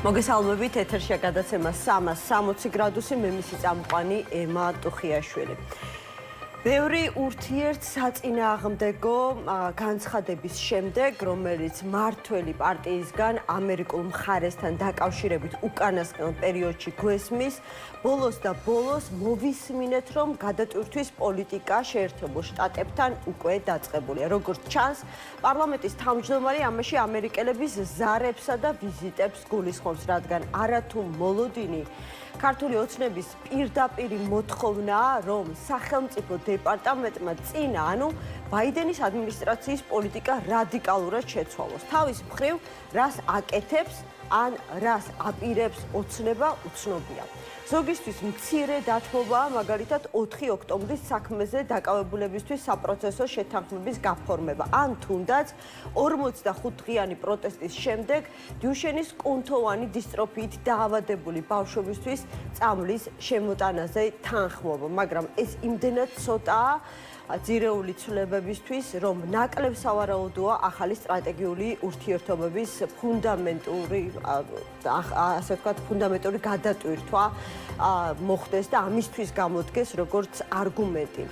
მოგესალმებით, ეთერშია გადაცემა 360 გრადუსი, მე მისი წამყვანი ემა ტუხიაშვილი. ბევრი ურთიერთსაწინააღმდეგო განცხადების შემდეგ, რომელიც მმართველი პარტიისგან ამერიკულ მხარესთან დაკავშირებით უკანასკნელ პერიოდში გვესმის, ბოლოს და ბოლოს მოვისმინეთ, რომ გადატვირთვის პოლიტიკა შეერთებულ შტატებთან უკვე დაწყებულია. როგორც ჩანს, პარლამენტის თავმჯდომარე ამაში ამერიკელების ზარებსა და ვიზიტებს გულისხმობს, რადგან არათუ მოლოდინი ქართული ოცნების პირდაპირი მოთხოვნაა, რომ სახელმწიფო დეპარტამენტმა წინა, ანუ ბაიდენის ადმინისტრაციის პოლიტიკა რადიკალურად შეცვალოს. თავის მხრივ, რას აკეთებს, ან რას აპირებს ოცნება უცნობია. ზოგისთვის მცირე დათმობაა, მაგალითად 4 ოქტომბრის საქმეზე დაკავებულებისთვის საპროცესო შეთანხმების გაფორმება, ან თუნდაც 45 დღიანი პროტესტის შემდეგ დიუშენის კუნთოვანი დისტროფიით დაავადებული ბავშვებისთვის წამლის შემოტანაზე თანხმობა, მაგრამ ეს იმდენად ცოტაა ძირეული ცვლილებებისთვის, რომ ნაკლებ სავარაუდოა ახალი სტრატეგიული ურთიერთობების ფუნდამენტური გადატვირთვა მოხდეს და ამისთვის გამოდგეს როგორც არგუმენტი.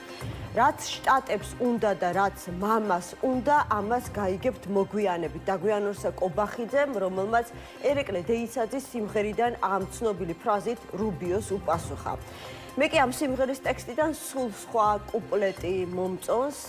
რაც შტატებს უნდა და რაც მამას უნდა, ამას გაიგებთ მოგვიანებით. დაგვიანორსა კობახიძემ, რომელმაც ერეკლე დეიცაძის სიმღერიდან ამ ცნობილი ფრაზით რუბიოს უპასუხა. მე კი ამ სიმღერის ტექსტიდან სულ სხვა კუპლეტი მომწონს,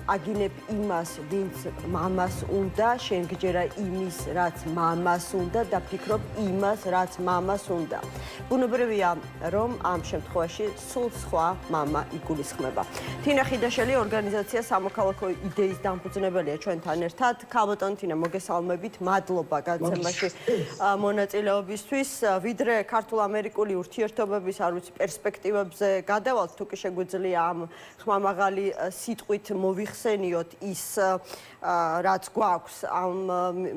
აგინებ იმას, ვინც მამას უნდა, შენ გჯერა იმის, რაც მამას უნდა და ფიქრობ იმას, რაც მამას უნდა. ბუნებრივია, რომ ამ შემთხვევაში სულ სხვა მამა იგულისხმება. თინა ხიდაშელი ორგანიზაცია სამოქალაქო იდეის დამფუძნებელია ჩვენთან ერთად. ქალბატონ თინა, მოგესალმებით, მადლობა გადაცემაში მონაწილეობისთვის. ვიდრე ქართულ-ამერიკული ურთიერთობების, არ ვიცი, პერსპექტივებზე გადავალთ, თუ კი შეგვიძლია ამ ხმამაღალი სიტყვით მოვიხსენიოთ ის, რაც გვაქვს ამ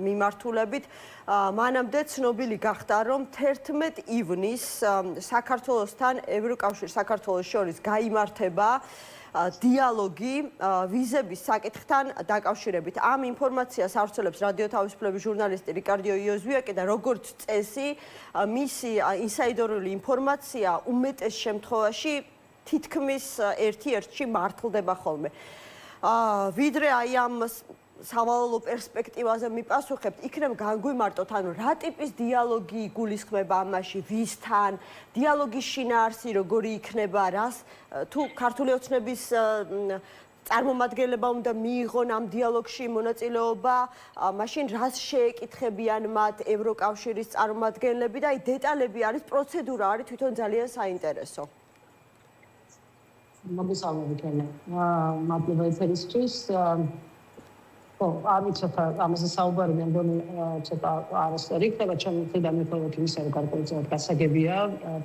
მიმართულებით. მანამდე ცნობილი გახდა, რომ 11 ივნის საქართველოსთან ევროკავშირის საქართველოს შორის გაიმართება დიალოგი ვიზების საკითხთან დაკავშირებით. ამ ინფორმაციას ავრცელებს რადიო თავისუფლების ჟურნალისტი რიკარდო იოზვიაკი და როგორც წესი, მისი ინსაიდერული ინფორმაცია უმეტეს შემთხვევაში თითქმის ერთ-ერთში მართლდება ხოლმე. ვიდრე აი ამ სავალალო პერსპექტივაზე მიპასუხებთ, იქნებ განგვიმარტოთ, ანუ რა ტიპის დიალოგი იგულისხმება ამაში, ვისთან, დიალოგის შინაარსი როგორი იქნება, რას თუ ქართული ოცნების წარმომადგენლება უნდა მიიღონ ამ დიალოგში მონაწილეობა, მაშინ რას შეეკითხებიან მათ ევროკავშირის წარმომადგენლები და აი დეტალები არის, პროცედურა არის თვითონ ძალიან საინტერესო. მოგესალმებით, მადლობა ეთერისთვის. ცოტა ამაზე საუბარი მე მგონი ცოტა არასწორი იქნება ჩემი მხრიდან, მეთქვა იმისა, რომ გარკვეულწილად გასაგებია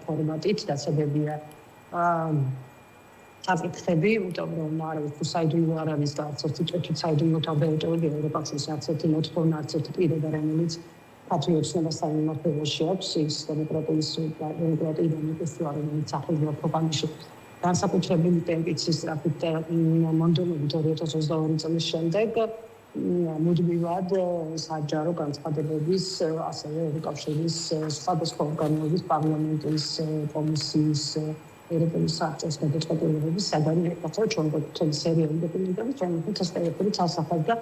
ფორმატით, დასაგებია საკითხები, იმიტომ რომ არ ვიცი, თუ საიდუმლო არ არის და არც ერთი ჭეჭით საიდუმლო თავდაეტოვებია ევროპაში, არც ერთი მოთხოვნა, არც ერთი პირობა, რომელიც ქართული ოცნებასთან მიმართებაში აქვს, ის დემოკრატიიდან მიწვია, რომელიც სახელმწიფო პროპაგანდაში განსაკუთრებული ტემპით სწრაფით მონდომებით 2022 წლის შემდეგ მუდმივად საჯარო განცხადებების, ასევე ევროკავშირის სხვადასხვა ორგანოების, პარლამენტის, კომისიის, ეროვნული საბჭოს გადაწყვეტილებების საგანი ეკავა ჩვენ გვქონდა სერიალი დოკუმენტები, ჩვენ თესტებებით ასახავს და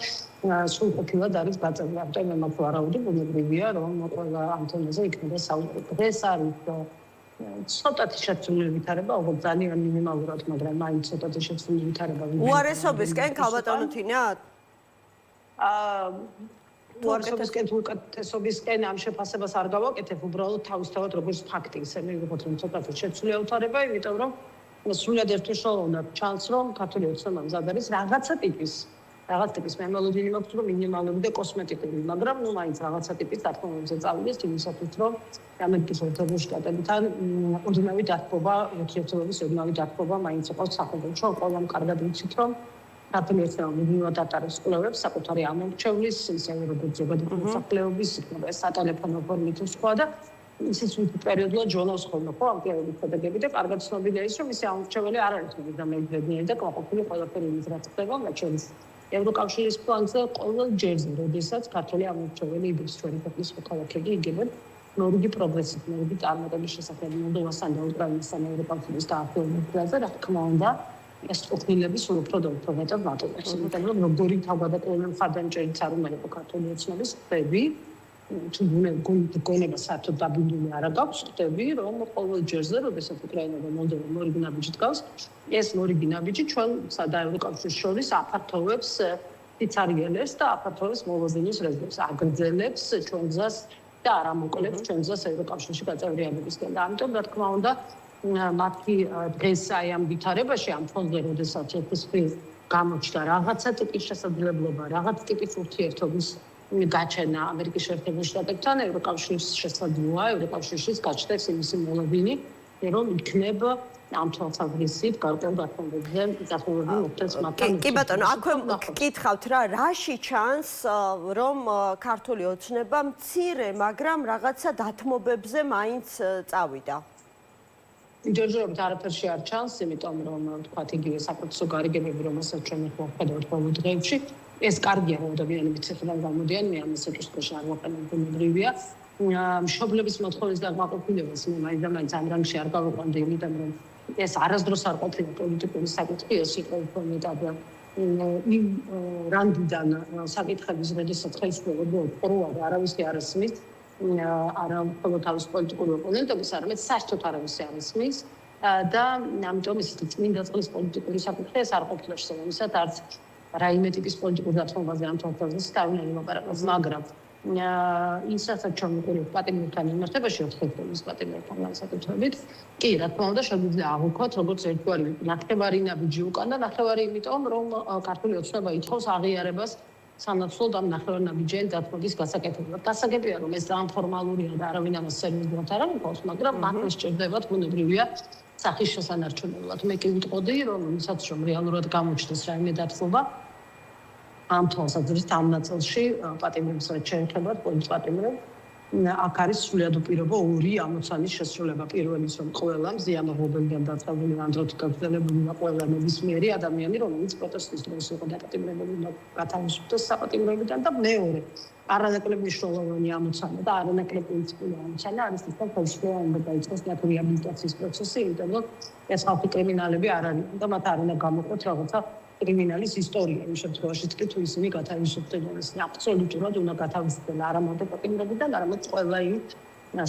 სრულყოფილად არის გაწეული. ამიტომ მე მაქვს ვარაუდი, ბუნებრივია, რომ ყველა ამ თემაზე იქნება საუბარი. დღეს არის ცოტათი შეცვლილი ვითარება, ოღონდ ძალიან მინიმალურად, მაგრამ მაინც ცოტათი შეცვლილი ვითარება. უარესობისკენ ქალბატონო თინა? უარესობისკენ ამ შეფასებას არ გავაკეთებ, უბრალოდ თავისთავად როგორც ფაქტი, ისე მივიღოთ, რომ ცოტათი შეცვლილია ვითარება, იმიტომ რომ სრულად ერთუშოროვნად ჩანს, რომ ქართული ოცნება მზად არის რაღაცა ტიპის მემოლოდინი მაქვს, რომ მინიმალური და კოსმეტიკური, მაგრამ მაინც რაღაცა ტიპის დათმობებზე წავიდეს იმისათვის, რომ ამერიკის შეერთებული შტატებთან ოდნავი დათბობა, ურთიერთობების ოდნავი დათბობა მაინც იყოს სახელმწიფო. ჩვენ ყველამ კარგად ვიცით, რომ ქართული ოცნება მუდმივად ატარებს კვლევებს საკუთარი ამორჩევლის, ისევე როგორც ზოგადად მოსახლეობის, იქნება სატელეფონო ფორმით თუ სხვა და ისიც პერიოდულად ჯოლავს ხოლმე ხო ამ კვლევების შედეგები და კარგად ცნობილია ის, რომ ისე ამორჩეველი არ არის მედრედნიერი და კმაყოფილი ყველაფერი იმით რაც ხდება, მათ შორის ევროკავშირის პლანზე ყოველ ჯერზე, როდესაც ქართული ამორჩეველი იბებს ჩვენი ქვეყნის მოქალაქეები იგებენ მორიგი პროგრესი, მორიგი წარმატების შესახებ მოლდოვასთან და უკრაინასთან ევროკავშირის დაახლოებაზე, რა თქმა უნდა, ეს ყოფილები სულ უფრო და უფრო მეტად მატულობს. იმიტომ რომ როგორი თავგადაკეთებული მხარდამჭერიც არ უნდა იყო ქართული ოცნების ხდები, თუ გონება საერთოდ დაბინდული არ აქვს, ხდები, რომ ყოველ ჯერზე, როდესაც უკრაინა და მოლდოვა მორიგი ნაბიჯი დგას, ეს მორიგი ნაბიჯი ჩვენსა და ევროკავშირის შორის აფართოვებს სიცარიელეს და აფართოვებს მოლოდინის რეზერვს, აგრძელებს ჩვენ გზას და არ ამოკლებს ჩვენ გზას ევროკავშირში გაწევრიანებისკენ. და ამიტომ, რა თქმა უნდა, მათი დღეს აი ამ ვითარებაში ამ ფონზე, როდესაც ეს გამოჩნდა რაღაცა ტიპის შესაძლებლობა, რაღაც ტიპის ურთიერთობის გაჩენა ამერიკის შეერთებულ შტატებთან, ევროკავშირის შესაძლოა, ევროკავშირის გაჩნდეს იმისი მოლოდინი, რომ იქნება ამ თვალსაზრისით გარკვეულ დათმობებზე გასულები მოხდეს მათთან. კი ბატონო, აქვე გკითხავთ რა, რაში ჩანს, რომ ქართული ოცნება მცირე, მაგრამ რაღაცა დათმობებზე მაინც წავიდა? ჯერჯერობით არაფერში არ ჩანს, იმიტომ რომ თქვათ იგივე საპროცესო გარიგებები, რომელსაც ჩვენ ვხედავთ ბოლო დღეებში, ეს კარგია, რომ ადამიანები ციხიდან გამოდიან, მე ამას ეკუსტოში არ ვაყენებ ბუნებრივია. მშობლების მოთხოვნის დაკმაყოფილებას მე მაინც ამ რანგში არ გავიყვანდი, იმიტომ რომ ეს არასდროს არ ყოფილა პოლიტიკური საკითხი, ეს იყო მეტად იმ რანგიდან საკითხების, როდესაც ხელისუფლება პროა არავის არ ასმის, არა მხოლოდ თავის პოლიტიკური ოპონენტების, არამედ საერთოდ არავის არ ასმის და ამიტომ ეს წმინდა წყლის პოლიტიკური საკითხი ეს არ ყოფილა შესაბამისად არც რაიმე ტიპის პოლიტიკურ დათმობაზე ამ თვალსაზრისით თავიდან იმაპარაკებს, მაგრამ ისაც ჩვენ ვიყურებთ პატიმრებთან მიმართებაში, ოთხეულის პატიმრებთან განსაკუთრებით, კი, რა თქმა უნდა, შეგვიძლია აღვქვათ, როგორც ერთგვარი ნახევარი ნაბიჯი უკან და ნახევარი იმიტომ, რომ ქართული ოცნება ითხოვს აღიარებას სანაცვლოდ ამ ნახევარ ნაბიჯიან დათმობის გასაკეთებლად. გასაგებია, რომ ეს ძალიან ფორმალურია და არავინ ამას სერიოზულად არ ამბობს, მაგრამ მართლა სჭირდებათ ბუნებრივია სახის შესანარჩუნებლად. მე კი ვიტყოდი, რომ ისაც რომ რეალურად გამოჩნდეს რაიმე დათმობა ამ თვალსაზრისით ამ ნაწილში პატიმრებს რაც შეეხებათ პოლიტპატიმრებს აქ არის სრულად უპირობო ორი ამოცანის შესრულება. პირველი ის რომ ყველა მზიანაღობებიდან დაწყებული ანდროთი გაგრძელებული ყველა ნებისმიერი ადამიანი, რომელიც პროტესტის დროს იყო დაპატიმრებული, გათავისუფლდეს საპატიმროებიდან და მეორე არანაკლებ მნიშვნელოვანი ამოცანა და არანაკლებ პრინციპული ამოცანა არის ის, რომ ხელისუფლება უნდა დაიწყოს რეაბილიტაციის პროცესი, იმიტომ რომ ეს ხალხი კრიმინალები არ არიან და მათ არ უნდა გამოყოთ რაღაცა კრიმინალის ისტორია იმ შემთხვევაშიც კი თუ ისინი გათავისუფლდნენ. ეს აბსოლუტურად უნდა გათავისუფლდნენ არა მარტო პატიმრებიდან, არამედ ყველა იმ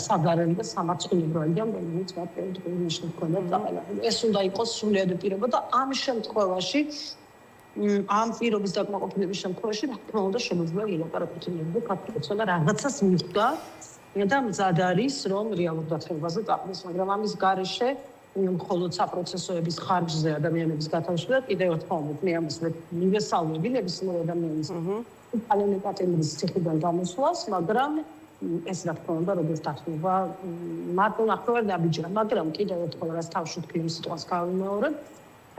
საგარეო და სამართლებრივ ადამიანს, რომელიც მათ პოლიტიკური ნიშნით ჰქონდათ დაყენებული. ეს უნდა იყოს სრულად უპირობო და ამ შემთხვევაში ამ პირობის დაკმაყოფილების შემთხვევაში, რა თქმა უნდა, შემიძლია ილაპარაკოთ იმაზე, ქართულსა და რაღაცას მიხვდა და მზად არის, რომ რეალურ დათმობაზე წაყვეს, მაგრამ ამის გარეშე მხოლოდ საპროცესოების ხარჯზე ადამიანების გათავისუფლება კიდევ ერთხელ მე ამას მივესალმები ნებისმიერ ადამიანის პალენე პატიმრის ციხიდან გამოსვლას, მაგრამ ეს რა თქმა უნდა როგორც დათმობა მარტო ნახევარ ნაბიჯია, მაგრამ კიდევ ერთხელ რაც თავში თქვენ სიტყვას გავიმეორებ,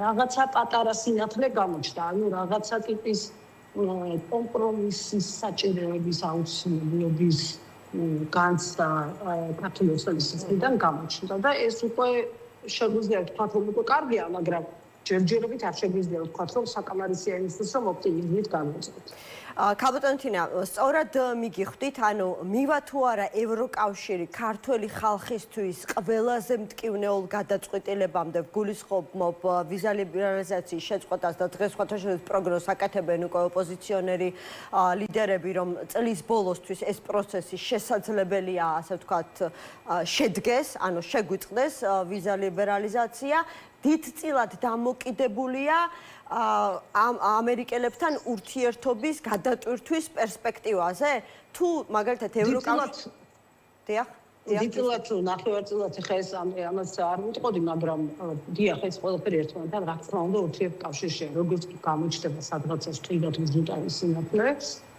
რაღაცა პატარა სინათლე გამოჩნდა, ანუ რაღაცა ტიპის კომპრომისის საჭიროების აუცილებლობის განცდა ქართული ოცნების ციხიდან გამოჩნდა და ეს უკვე შეგვიძლია ვთქვათ, რომ უკვე კარგია, მაგრამ ჯერჯერობით არ შეგვიძლია ვთქვათ, რომ საკამარისია იმისთვის, რომ ოპტიმიზმით განვაცხოთ. ქალბატონო თინა, სწორად მიგიხვდით, ანუ მივა თუ არა ევროკავშირი ქართველი ხალხისთვის ყველაზე მტკივნეულ გადაწყვეტილებამდე გულისხმობ ვიზა ლიბერალიზაციის შეწყვეტას და დღეს სხვათა შორის პროგნოზს აკეთებენ უკვე ოპოზიციონერი ლიდერები, რომ წლის ბოლოსთვის ეს პროცესი შესაძლებელია, ასე ვთქვათ, შედგეს, ანუ შეგვიწყდეს ვიზა ლიბერალიზაცია, დიდწილად დამოკიდებულია ამერიკელებთან ურთიერთობის გადატვირთვის პერსპექტივაზე? თუ მაგალითად ევროკავშირი დიახ დიდწილად ნახევარწილად ხა ეს ამას არ ვიტყოდი, მაგრამ დიახ ეს ყველაფერი ერთმანეთთან რა თქმა უნდა ურთიერთკავშირშია, როგორც კი გამოჩნდება სადღაცა სწრაფად ვიზიტარის სინათლე,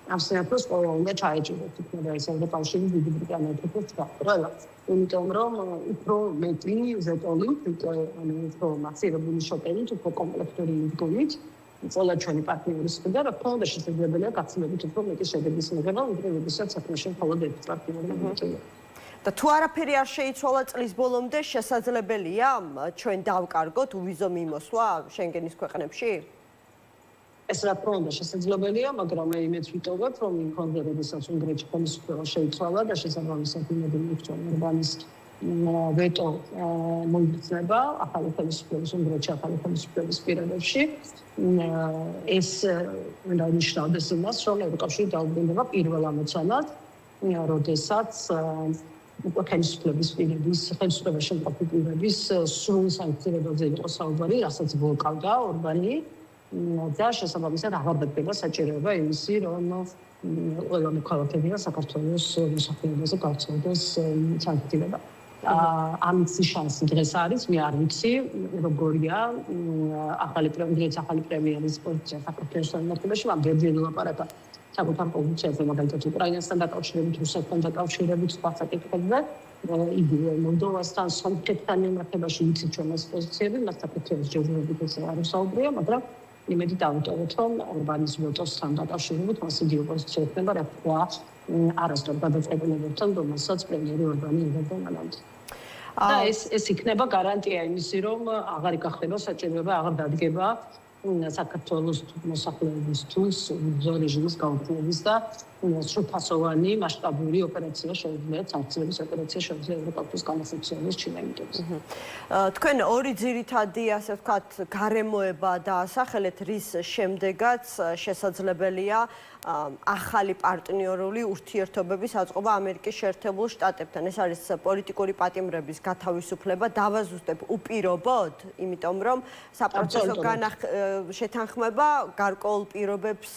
ამ სინათლეს ყველა უნდა ჩაეჭიროთ, იქნება ეს ევროკავშირის დიდი ბრიტანეთის ყველა. იმიტომ რომ უფრო მეტი ზეტოლით, უფრო მასირებული შოპერით, უფრო კომპლექტური ინგონით, ყველა ჩვენი პარტნიორის და რა თქმა უნდა შესაძლებელია გაცილებით უფრო მეტი შედეგის მიღება, ვიდრე როდესაც საქმეში მხოლოდ ერთი პარტნიორი მოწვია. და თუ არაფერი არ შეიცვალა წლის ბოლომდე, შესაძლებელია ჩვენ დავკარგოთ უვიზო მიმოსვლა შენგენის ქვეყნებში? ეს რა თქმა უნდა შესაძლებელია, მაგრამ მე იმედს ვიტოვებ, რომ იმ ფონდზე, როდესაც უნგრეთში ხელისუფლება შეიცვალა და შესაბამისად იმედი მიგვწვა ორბანის ვეტო მოიგრძნება ახალი ხელისუფლების უნგრეთში ახალი ხელისუფლების პირობებში, ეს უნდა ნიშნავდეს იმას, რომ ევროკავშირი დაუბრუნდება პირველ ამოცანად, როდესაც ხელისუფლების პირების, ხელისუფლებაში მყოფი პირების სრულ სანქციებაზე იყო საუბარი, რასაც ვოკავდა ორბანი. და შესაბამისად აღარ დადგება საჭიროება იმისი, რომ ყველა მოქალაქეა საქართველოს მოსახლეობაზე გავრცელდეს სანქციები. ამის შანსი დღეს არის, მე არ ვიცი, როგორია ახალი პრემიერის პოზიცია საქართველოს შემოქმედებაში, მაგრამ ბევრი ლაპარაკა საკუთარ პოზიციაზე, მაგალითად უკრაინასთან დაკავშირებით, რუსეთთან დაკავშირებით, სხვა საკითხებზე. იგივე მოლდოვასთან, სომხეთთან მიმართებაში ვიცით რომ ეს პოზიციები, მას საქართველოს ჯერჯერობით ეს არ საუბრია, მაგრამ იმედი დავიტოვოთ, რომ ორბანის ვეტოსთან დაკავშირებით მას იგივე პოზიცია ექნება, რა თქვა, არასდროს გადაწყვეტილებებთან, რომელსაც პრემიერი ორბანი იღებდა მანამდე. და ეს იქნება გარანტია იმისი, რომ აღარ იკახება საჭიროება, აღარ დადგება საქართველოს მოსახლეობისთვის უძო რეჟიმის გაუქმების და სრულფასოვანი მასშტაბური ოპერაცია შეუძლია, სანქციების ოპერაცია შეუძლია ევროკავშირის განახორციელოს ჩინეთს. თქვენ ორი ძირითადი, ასე ვთქვათ, გარემოება დაასახელეთ, რის შემდეგაც შესაძლებელია ახალი პარტნიორული ურთიერთობების აწყობა ამერიკის შეერთებულ შტატებთან. ეს არის პოლიტიკური პატიმრების გათავისუფლება, დავაზუსტებ უპირობოდ, იმიტომ რომ საპროცესო შეთანხმება გარკვეულ პირობებს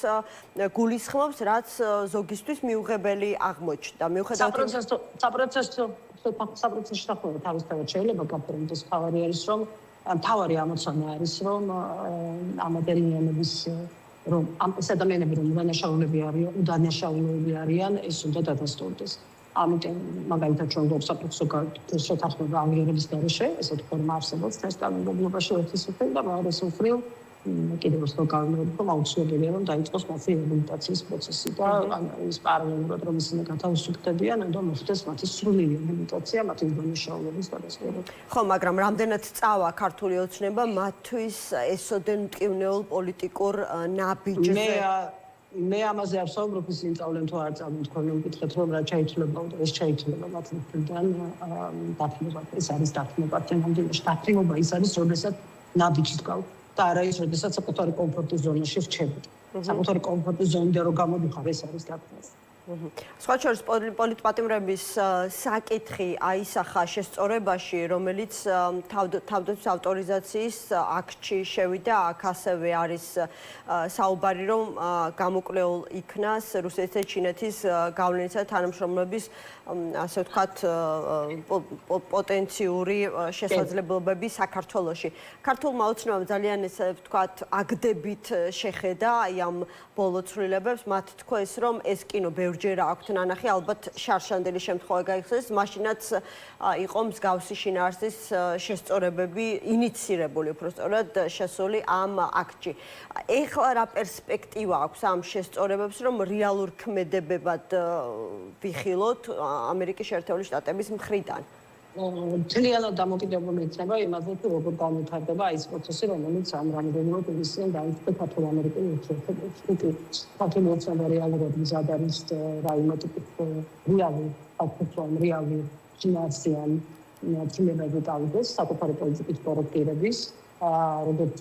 გულისხმობს, რაც ზოგისთვის მიუღებელი აღმოჩნდა. მიუხედავად საპროცესო შეთანხმება თავისთავად შეიძლება გაფორმდეს, თავარი არის რომ თავარი ამოცანა არის რომ ამ ადამიანების რომ ეს ადამიანები რომ უდანაშაულები არიან, ეს უნდა დადასტურდეს. ამიტომ მაგალითად ჩვენ გვაქვს საპროცესო შეთანხმება აღიარების გარეშე, ესეთი ფორმა არსებობს ეს კანონმდებლობაში ერთის მხრივ და მეორე მხრივ კიდევ უფრო განმეორებით, რომ აუცილებელია რომ დაიწყოს მათი რეაბილიტაციის პროცესი და ის პარალელურად რომ ისინი გათავისუფლებიან, უნდა მოხდეს მათი სრული რეაბილიტაცია, მათი უდანაშაულობის დადასტურება. ხო, მაგრამ რამდენად წავა ქართული ოცნება მათთვის ესოდენ მტკივნეულ პოლიტიკურ ნაბიჯზე? მე ამაზე არ ვსაუბრობ, ისინი წავლენ თუ არ წავლენ, თქვენ მეკითხეთ რომ რა ჩაითვლება, ეს ჩაითვლება მათი მხრიდან დათმობა. ეს არის დათმობა, თემამდეში დათმობა ის არის, როდესაც ნაბიჯს გავ და არა ის, როდესაც საკუთარი კომფორტის ზონაში რჩებით. საკუთარი კომფორტის ზონიდან რომ გამოდიხარ, ეს არის დათმობა. სხვა შორის პოლიტპატიმრების საკითხი აისახა შესწორებაში, რომელიც თავდაცვის ავტორიზაციის აქტში შევიდა, აქ ასევე არის საუბარი, რომ გამოკვლეულ იქნას რუსეთის და ჩინეთის გავლენისა და თანამშრომლობის, ასე ვთქვათ, პოტენციური შესაძლებლობები საქართველოში. ქართულმა ოცნებამ ძალიან, ესე ვთქვათ, აგდებით შეხედა ამ ბოლო ცვლილებებს, მათ თქვეს, რომ ეს კინო ბევრჯერ აქვთ ნანახი, ალბათ შარშანდელი შემთხვევა გაიხსენეს, მაშინაც იყო მსგავსი შინაარსის შესწორებები ინიცირებული, უბრალოდ შესული ამ აქტში. ეხლა რა პერსპექტივა აქვს ამ შესწორებებს, რომ რეალურ ქმედებებად ვიხილოთ ამერიკის შეერთებული შტატების მხრიდან? ძალიან დამოკიდებული იქნება იმაზე, თუ როგორ განვითარდება ის პროცესი, რომელიც ამ რამდენიმე წელიწადში დაიწყო ქართულ-ამერიკულ ურთიერთობებში. ქართული ოცნება რეალურად მზად არის რაიმე ტიპის რეალური შინაარსიანი ცვლილებები გავიდეს საკუთარი პოლიტიკის კორექტირების, როგორც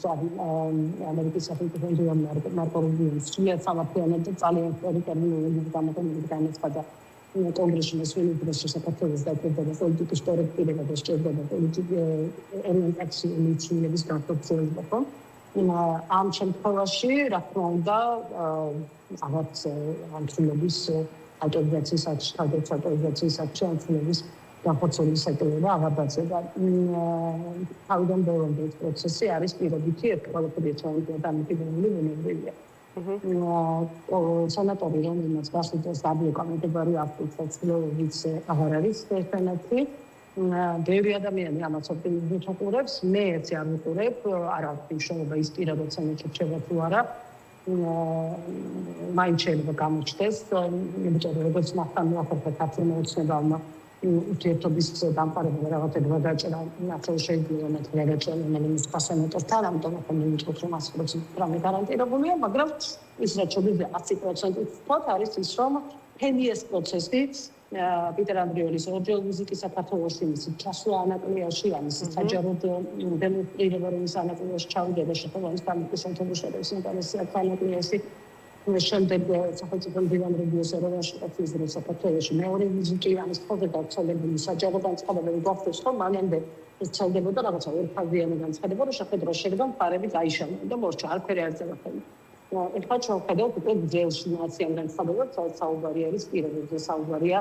ამერიკის სახელმწიფო პრეზიდენტი მარკო რუბიოს სამართლიანად და ძალიან სწორი ტერმინოლოგიის გამოყენებით განაცხადა კონგრესში მოსვლით საქართველოს დაკვირვება პოლიტიკის კორექტირება და სჭირდება პოლიტიკური ორიენტაციული ცვლილების განხორციელება. ამ შემთხვევაში, რა თქმა უნდა, აღარც ამ ცვლილების ავტორიზაციის აქტში ამ ცვლილების განხორციელების საჭიროება აღარ დაწყება. თავიდან ბოლომდე ეს პროცესი არის პირობითი, ყველაფერი ერთმანეთთან დამოკიდებული ვნებრივია. სანატორი რომელმაც გასულდეს დაბლოკამდებარი ავტოცილობიც აღარ არის ერთმანეთი. ბევრი ადამიანი ამას ოპტიმიზმით უყურებს, მე ერთი არ ვუყურებ, არ აქვს მნიშვნელობა ის პირადად სამეჩერება თუ არა. მაინც შეიძლება გამოჩნდეს, იმიტომ რომ როგორც მახთან მოახერხა ქართულმა ოცნებამ ურთიერთობის დამყარება რაღაცა დაჭერა ნახევარ შეიძლება მეტი გადაჭერა რომელიც პასანატორთან ამიტომ ამიტომ რომ 100% რამე გარანტირებულია მაგრამ ის რაც შეიძლება 100% ვთქვათ არის ის რომ PNS პროცესი პიტერ ანდრიოლის ორჯერ ვიზიტი საქართველოში მისი ჩასვლა ანაკლიაში ამის საჯაროდ დემონსტრირება რომ ის ანაკლიაში ჩავიდა და შეფერონის სამეფოს სამთავროს ინტერესი ანაკლიაში შემდეგ სახელმწიფო მდივანრების ეროვნულ შტატის საქართველოში მეორე ვიზიტი ამის ხოლმე დაცოლებული საჯარო განცხადებები გახდეს რომ მანამდე ეს ცელდებოდა რაღაცა ერთფაზიანი განცხადება რომ შეხედრო შეიძლება მხარები გაიშალონ და მორჩა არაფერი არ წევახები ეხლა შევხედოთ უკვე ძელში ნაციან განცხადებებს საუბარი არის პირობებზე საუბარია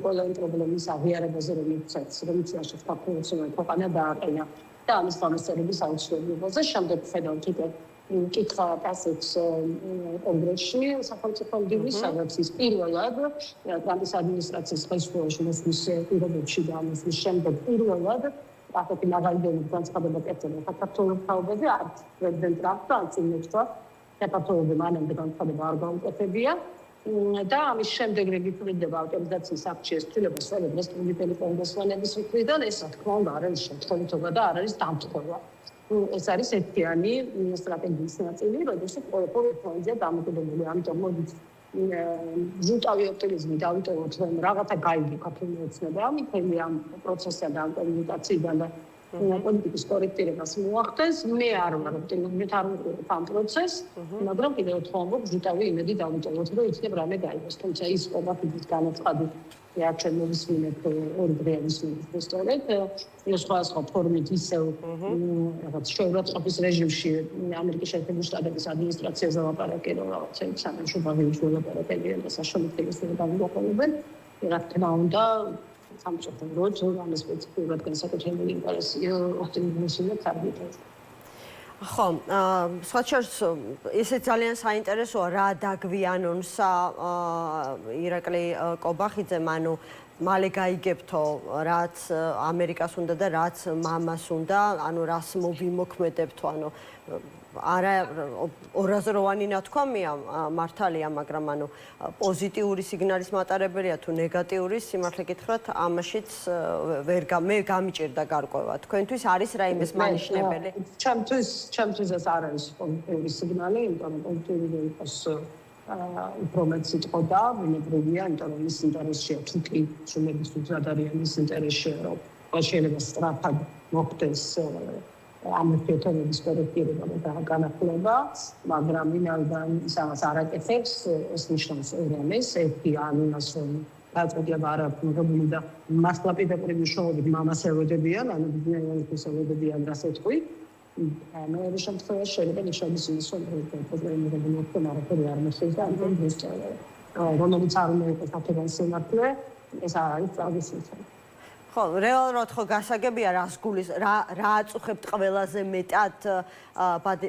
ყველა პრობლემის აღიარებაზე რომელიც საქართველოს ქვეყანა დააყენა და ამის გამოსწორების აუცილებლობაზე შემდეგ ხედავთ უკვე კითხვა პასუხს კონგრესში სახელმწიფო მდივნის სადაც ის პირველად ტრამპის ადმინისტრაციის ხელისუფლებაში მოსვლის პირობებში და ამის შემდეგ პირველად ასეთი მაგალითები განცხადება კეთდება საქართველოს თავზე არც პრეზიდენტ ტრამპს არც იმეჩვა საქართველოს მანამდე განცხადება არ გაუკეთებია და ამის შემდეგ რეგისტრირდება ავტორიზაციის აქტში ეს ცვლილება სწორედ რესპუბლიკელი კონგრესმენების მხრიდან ეს რა თქმა უნდა არ არის შემთხვევითობა და არ არის დამტყრობა ეს არის ერთიანი სტრატეგიის ნაწილი, როდესაც ყველაფერი ფონდია დამოკიდებული, ამიტომ მოდით ზუსტავი ოპტიმიზმი დავიტოვოთ, რომ რაღაცა გაიგე ქართული ოცნება, მთელი ამ პროცესსა და კომუნიკაციიდან და პოლიტიკის კორექტირებას მოახდენს. მე არ ვარ ოპტიმიზმით არ ვიყურებ ამ პროცესს, მაგრამ კიდევ ერთხელ ზუსტავი იმედი დავიტოვოთ, რომ იქნებ რამე გაიგოს, თუმცა ის ყველაფრის განაცხადი არჩევნების მიმართ ორი დღეების სწორედ ეს სხვადასხვა ფორმით ისევ რაღაც შეურაცხყოფის რეჟიმში ამერიკის შეერთებული შტატების ადმინისტრაციაზე ლაპარაკი რომ რაღაცა სამშობლოში ლაპარაკებიან და საშუალებები გამოგოყოლებენ რა თქმა უნდა სამწუხაროდ რომ ამის სპეციფიკურად განსაკუთრებული ინტერესი ოპტიმიზმის კარგით ხო, სხვაჩერს ესე ძალიან საინტერესოა რა დაგვიანონსა ირაკლი კობახიძემ, ანუ მალე გაიგებთო რაც ამერიკას უნდა და რაც მამას უნდა, ანუ რას მოვიმოქმედებთო, ანუ არა ორაზროვანი ნათქვამია მართალია, მაგრამ ანუ პოზიტიური სიგნალის მატარებელია თუ ნეგატიური, სიმართლე გითხრათ, ამაშიც მე გამიჭირდა გარკვევა. თქვენთვის არის რაიმეს მანიშნებელი? ჩემთვის ეს არ არის პოზიტიური სიგნალი, იმიტომ რომ პოზიტიური იყოს უფრო მეტ სიტყვა ბუნებრივია, იმიტომ რომ ის ინტერესია თუ კი შუმების უძადარიან ის ინტერესია, რომ შეიძლება სწრაფად მოხდეს ამ ფეთონების კორექტირება და განახლება, მაგრამ ვინაიდან ის ამას არ აკეთებს, ეს ნიშნავს ერამეს, ერთი ანონას რომ დაწყვეტილება არ აქვს მიღებული და მასლა პირდაპირ მნიშვნელობით მამას ევედებიან, ანუ ბიზნესის ევედებიან გასეთყვი. მეორე შემთხვევაში შეიძლება ნიშნავს ის რომ პრობლემები მოხდება, არაფერი არ მოხდება, ამიტომ ეს რომელიც არ უნდა იყოს აქედან სიმართლე, ეს არ არის წავისწრე. ხო, რეალურად ხო გასაგებია რა აწუხებთ ყველაზე მეტად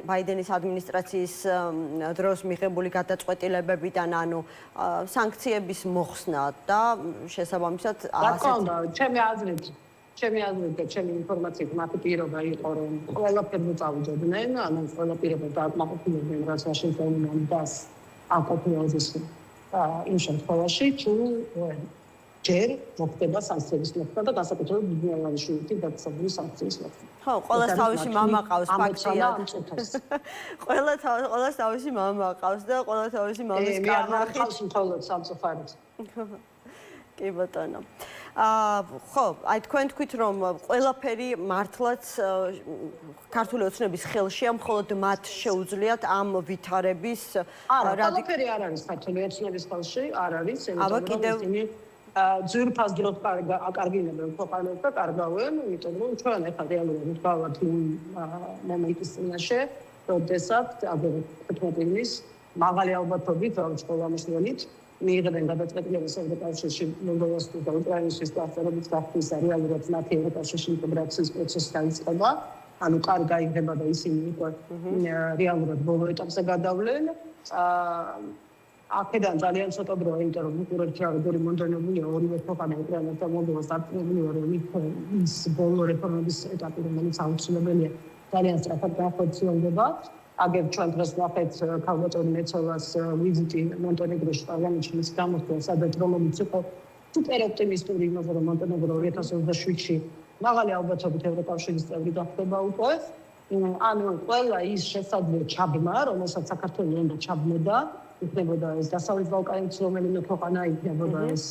ბაიდენის ადმინისტრაციის დროს მიღებული გადაწყვეტილებებიდან, ანუ სანქციების მოხსნა და შესაბამისად ჩემი აზრით და ჩემი ინფორმაციით მათი პირობა იყო რომ ყველაფერს წავიდნენ, ანუ ყველა პირობა დააკმაყოფილებდნენ რაც ვაშინგტონი ამას აკოპიოზის იმ შემთხვევაში თუ ჯერ მოხდება სანქციების მოხდა და განსაკუთრებით ბიზნესში დაწესებული სანქციის მოხდა. ხო, ყველას თავისი მამა ყავს ფაქტია. ყველას თავისი მამა ყავს და ყველა თავისი მამის კარნახით. ყავს მხოლოდ სამწუხაროდ. კი ბატონო. ხო, აი თქვენ თქვით რომ ყველაფერი მართლაც ქართული ოცნების ხელშია, მხოლოდ მათ შეუძლიათ ამ ვითარების ყველაფერი არ არის ქართული ოცნების ხელში, არ არის, იმიტომ რომ ისინი ძვირფას დროს აკარგინებენ ქვეყანას და კარგავენ, იმიტომ რომ ჩვენ ახლა რეალურად ვდგავართ მომენტის წინაშე, როდესაც აგრეთვე მაღალი ალბათობით რამოსვლით მიიღებენ გადაწყვეტილებას ევროკავშირში მოლდოვასთვის და უკრაინისთვის დაახლოებით გახდის რეალურად მათი ევროკავშირში ინტეგრაციის პროცესი დაიწყება, ანუ კარგი გაიგება და ისინი უკვე რეალურად ბოლო ეტაპზე გადავლენ. აქედან ძალიან ცოტა დროა, იმიტომ რომ უკრაინაში როგორი მონდენებულია ორივე ქვეყანა უკრაინა და მოლდოვა დაწესებულია, რომ ის ბოლო რეფორმების ეტაპი, რომელიც აუცილებელია, ძალიან სწრაფად განხორციელდება. აგერ ჩვენ დღეს ვახეთ ქალბატონი მეცოლას ვიზიტი მონტენეგროში პარლამენტში მის გამოსვლა, სადაც რომელიც იყო სუპერ ოპტიმისტური იმაზე, რომ მონტენეგრო 2027-ში მაღალი ალბათობით ევროკავშირის წევრი გახდება უკვე. ანუ ყველა ის შესაძლო ჩაბმა, რომელსაც საქართველოს უნდა ჩაბმოდა, იქნებოდა ეს დასავლეთ ბალკანეთის რომელიმე ქვეყანა, იქნებოდა ეს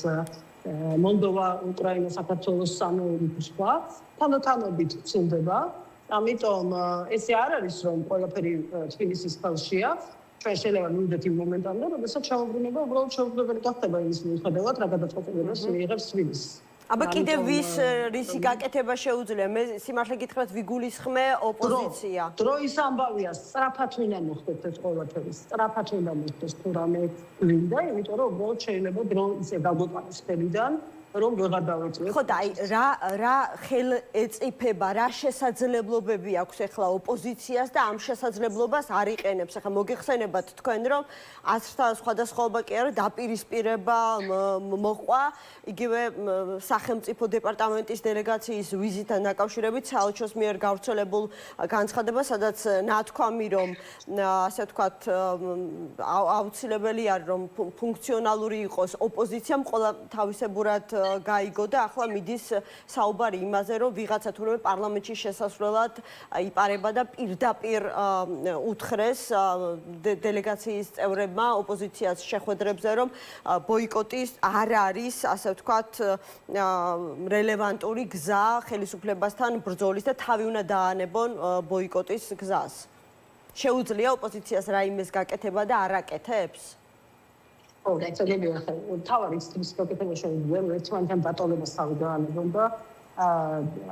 მოლდოვა, უკრაინა, საქართველოს სამეურნეო სხვა, თანდათანობით ცილდება. ამიტომ ესე არ არის, რომ ყველაფერი თბილისის ხელშია. ჩვენ შეიძლება მივიდეთ იმ მომენტამდე, როდესაც ჩამოbrunება უბრალოდ შეუძლებელი გახდება იმის მიუხედავად, რა გადაწყვეტილებას მიიღებს თბილისი. აბა კიდევ რისი გაკეთება შეუძლია? მე სიმართლე გითხრათ, ვიგულისხმე ოპოზიცია. დროის ამბავია, სწრაფად უნდა მოხდეს ეს ყველაფერი, სწრაფად უნდა მოხდეს თუ რამე გვინდა, იმიტომ რომ უბრალოდ შეიძლება დრო ისე გაგვეყაროს ხელიდან, რომ ვეღარ დავეწევთ. ხო და აი რა ხელეწიფება, რა შესაძლებლობები აქვს ახლა ოპოზიციას და ამ შესაძლებლობას არ იყენებს. ახლა მოგიხსენებათ თქვენ, რომ ასრთა სხვადასხვაობა კი არა, დაპირისპირება მოყვა იგივე სახელმწიფო დეპარტამენტის დელეგაციის ვიზიტთან დაკავშირებით საელჩოს მიერ გავრცელებულ განცხადებას, სადაც ნათქვამი, რომ ასე ვთქვათ, აუცილებელი არის, რომ ფუნქციონალური იყოს ოპოზიცია, ყველა თავისებურად გაიგო და ახლა მიდის საუბარი იმაზე, რომ ვიღაცა თურმე პარლამენტში შესასვლელად იპარება და პირდაპირ უთხრეს დელეგაციის წევრებმა ოპოზიციას შეხვედრებზე, რომ ბოიკოტის არ არის, ასე ვთქვათ, რელევანტური გზა ხელისუფლებასთან ბრძოლის და თავი უნდა დაანებონ ბოიკოტის გზას. შეუძლია ოპოზიციას რაიმეს გაკეთება და არ აკეთებს? ო, დაიწყებია ხა თავარი ის გაკეთება შეუძლია, ერთმანეთთან ბატონობას თავი დაანებონ და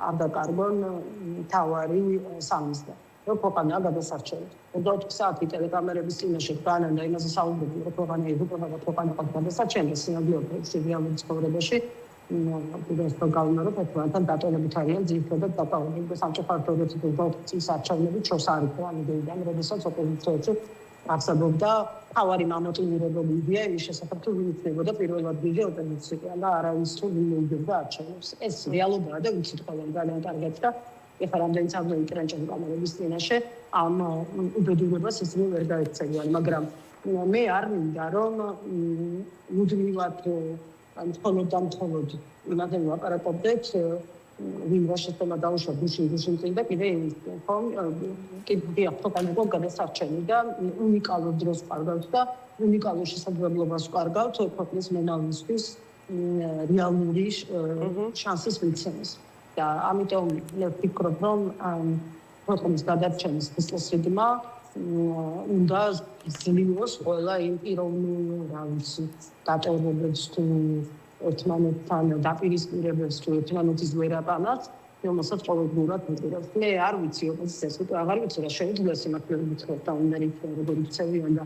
არ დაკარგონ თავარი სამისდა. რომ ქვეყანა გადასარჩევით. 24 საათი ტელეკამერების წინაშე განან და იმაზე საუბრობენ, რომ ქვეყანა იღუპება, ქვეყანა გადასარჩენდა სინამდვილეში რეალურ ცხოვრებაში. ეს პროგრამა რომ ერთმანეთთან დატოვებით არიან ძირითადად დატოვებული და სამწუხაროდ 24 წლის არჩევნებით შორს არ იყო ამიდან, როდესაც ოპოზიციაში არსებობდა თავარი მამოწინებელები იდეა იმის შესახებ, თუ ვინ იქნებოდა პირველ ადგილზე ოპოზიცია და არავის თუ ვინ მოიგებდა არჩევნებს. ეს რეალობაა და ვიცით ყველამ ძალიან კარგად და ეხლა რამდენი საუბარი ტრენჭენ კამერების წინაშე ამ უბედურებას ისინი ვერ დაექცევიან, მაგრამ მე არ მინდა რომ მუდმივად მხოლოდ იმაზე ვაპარაკობდეთ ვინ რა შეცდომა დაუშვა გუშინ წინ და კიდე იმის ხომ კიდე ახლა გადასარჩენი და უნიკალურ დროს ყარგავთ და უნიკალურ შესაძლებლობას ყარგავთ ქვეყნის მონალისთვის რეალური შანსის მიცემის და ამიტომ მე ვფიქრობ რომ ქვეყნის გადარჩენის მიზეზმა უნდა ზრუნოს ყველა იმ პიროვნულ რა ვიცი დატოვებებს თუ ერთმანეთთან დაპირისპირებებს თუ ერთმანეთის ვერაპანას რომელსაც ყოველდღურად მიყურებს. მე არ ვიცი ოპოზიციას უკვე აღარ ვიცი რა შეუძლია სიმართლე გითხრათ და უნდა იქნება როგორი ცევიან და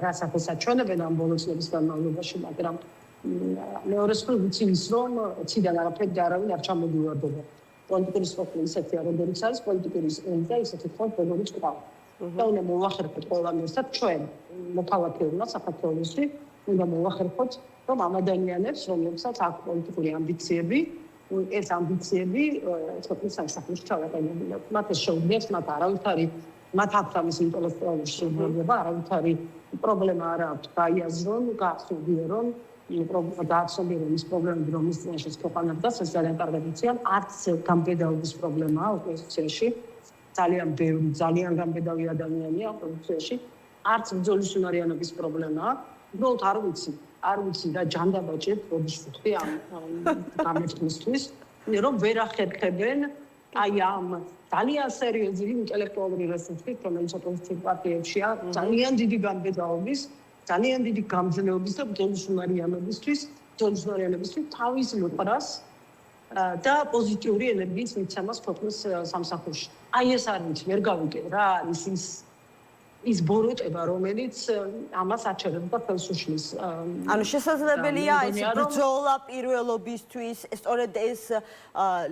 რა საფესად ჩვენებენ ამ ბოლო წლების განმავლობაში, მაგრამ მეორეს მხრივ ვიცი ის რომ ციდან არაფერი და არავინ არ ჩამოგივარდება. პოლიტიკური სპორტი ისეთია როგორიც არის პოლიტიკური და ისეთი ხომ როგორიც ყავს. და უნდა მოვახერხოთ ყველა მისად ჩვენ მოქალაქეებმა საქართველოში უნდა მოვახერხოთ რომ ამ ადამიანებს რომლებსაც აქვს პოლიტიკური ამბიციები ეს ამბიციები ქვეყნის სამსახურში ჩავაყენებინათ. მათ ეს შეუძლიათ, მათ აქვს ამის ინტელექტუალური შეუძლებლობა, არავითარი პრობლემა არ აქვს გაიაზრონ, გაახსოვიერონ გააცნობიერონ ის პრობლემები, რომლის წინაშე ქვეყანა დგას, ეს ძალიან კარგად იციან. არც გამბედაობის პრობლემაა ოპოზიციაში. ძალიან ბევრი, ძალიან გამბედავი ადამიანია ოპოზიციაში. არც ბრძოლის უნარიანობის პრობლემაა. უბრალოდ არ ვიცი და ჯანდაბაჭებს როდის ვთქვი ამ გამეთქმისთვის, რომ ვერ ახერხებენ აი ამ ძალიან სერიოზული ინტელექტუალური რესურსით, რომელიც ოპოზიციურ პარტიებშია, ძალიან დიდი გამბედაობის, ძალიან დიდი გამძლეობის და ბრძოლის უნარიანობისთვის თავის მოყრას და პოზიტიური ენერგიის მიცემას ქვეყნის სამსახურში. აი ეს არ ვიცი, ვერ გავიგე რა არის ის ბოროტება, რომელიც ამას აჩერებს და ხელს უშლის. ანუ შესაძლებელია ეს ბრძოლა პირველობისთვის, სწორედ ეს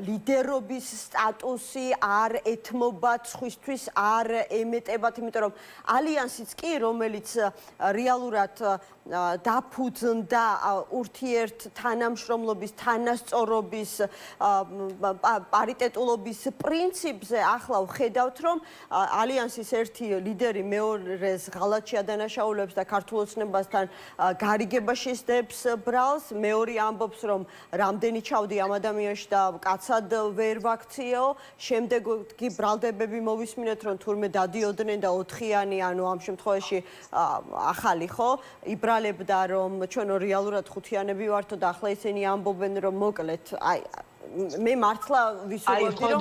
ლიდერობის სტატუსი არ ეთმობათ სხვისთვის, არ ემეტებათ, იმიტომ რომ ალიანსიც კი, რომელიც რეალურად დაფუძნდა ურთიერთ თანამშრომლობის, თანასწორობის, პარიტეტულობის პრინციპზე, ახლა ვხედავთ, რომ ალიანსის ერთი ლიდერი მეორეს ღალატში ადანაშაულებს და ქართულ ოცნებასთან გარიგებაში სდებს ბრალს, მეორე ამბობს, რომ რამდენი ჩავდი ამ ადამიანში და კაცად ვერ ვაქციეო, შემდეგ კი ბრალდებები მოვისმინეთ, რომ თურმე დადიოდნენ და 4-იანი, ანუ ამ შემთხვევაში ახალი ხო, იბრალებდა, რომ ჩვენო რეალურად 5-იანები ვართო და ახლა ისინი ამბობენ, რომ მოკლედ, მე მართლა ვისურვებდი, რომ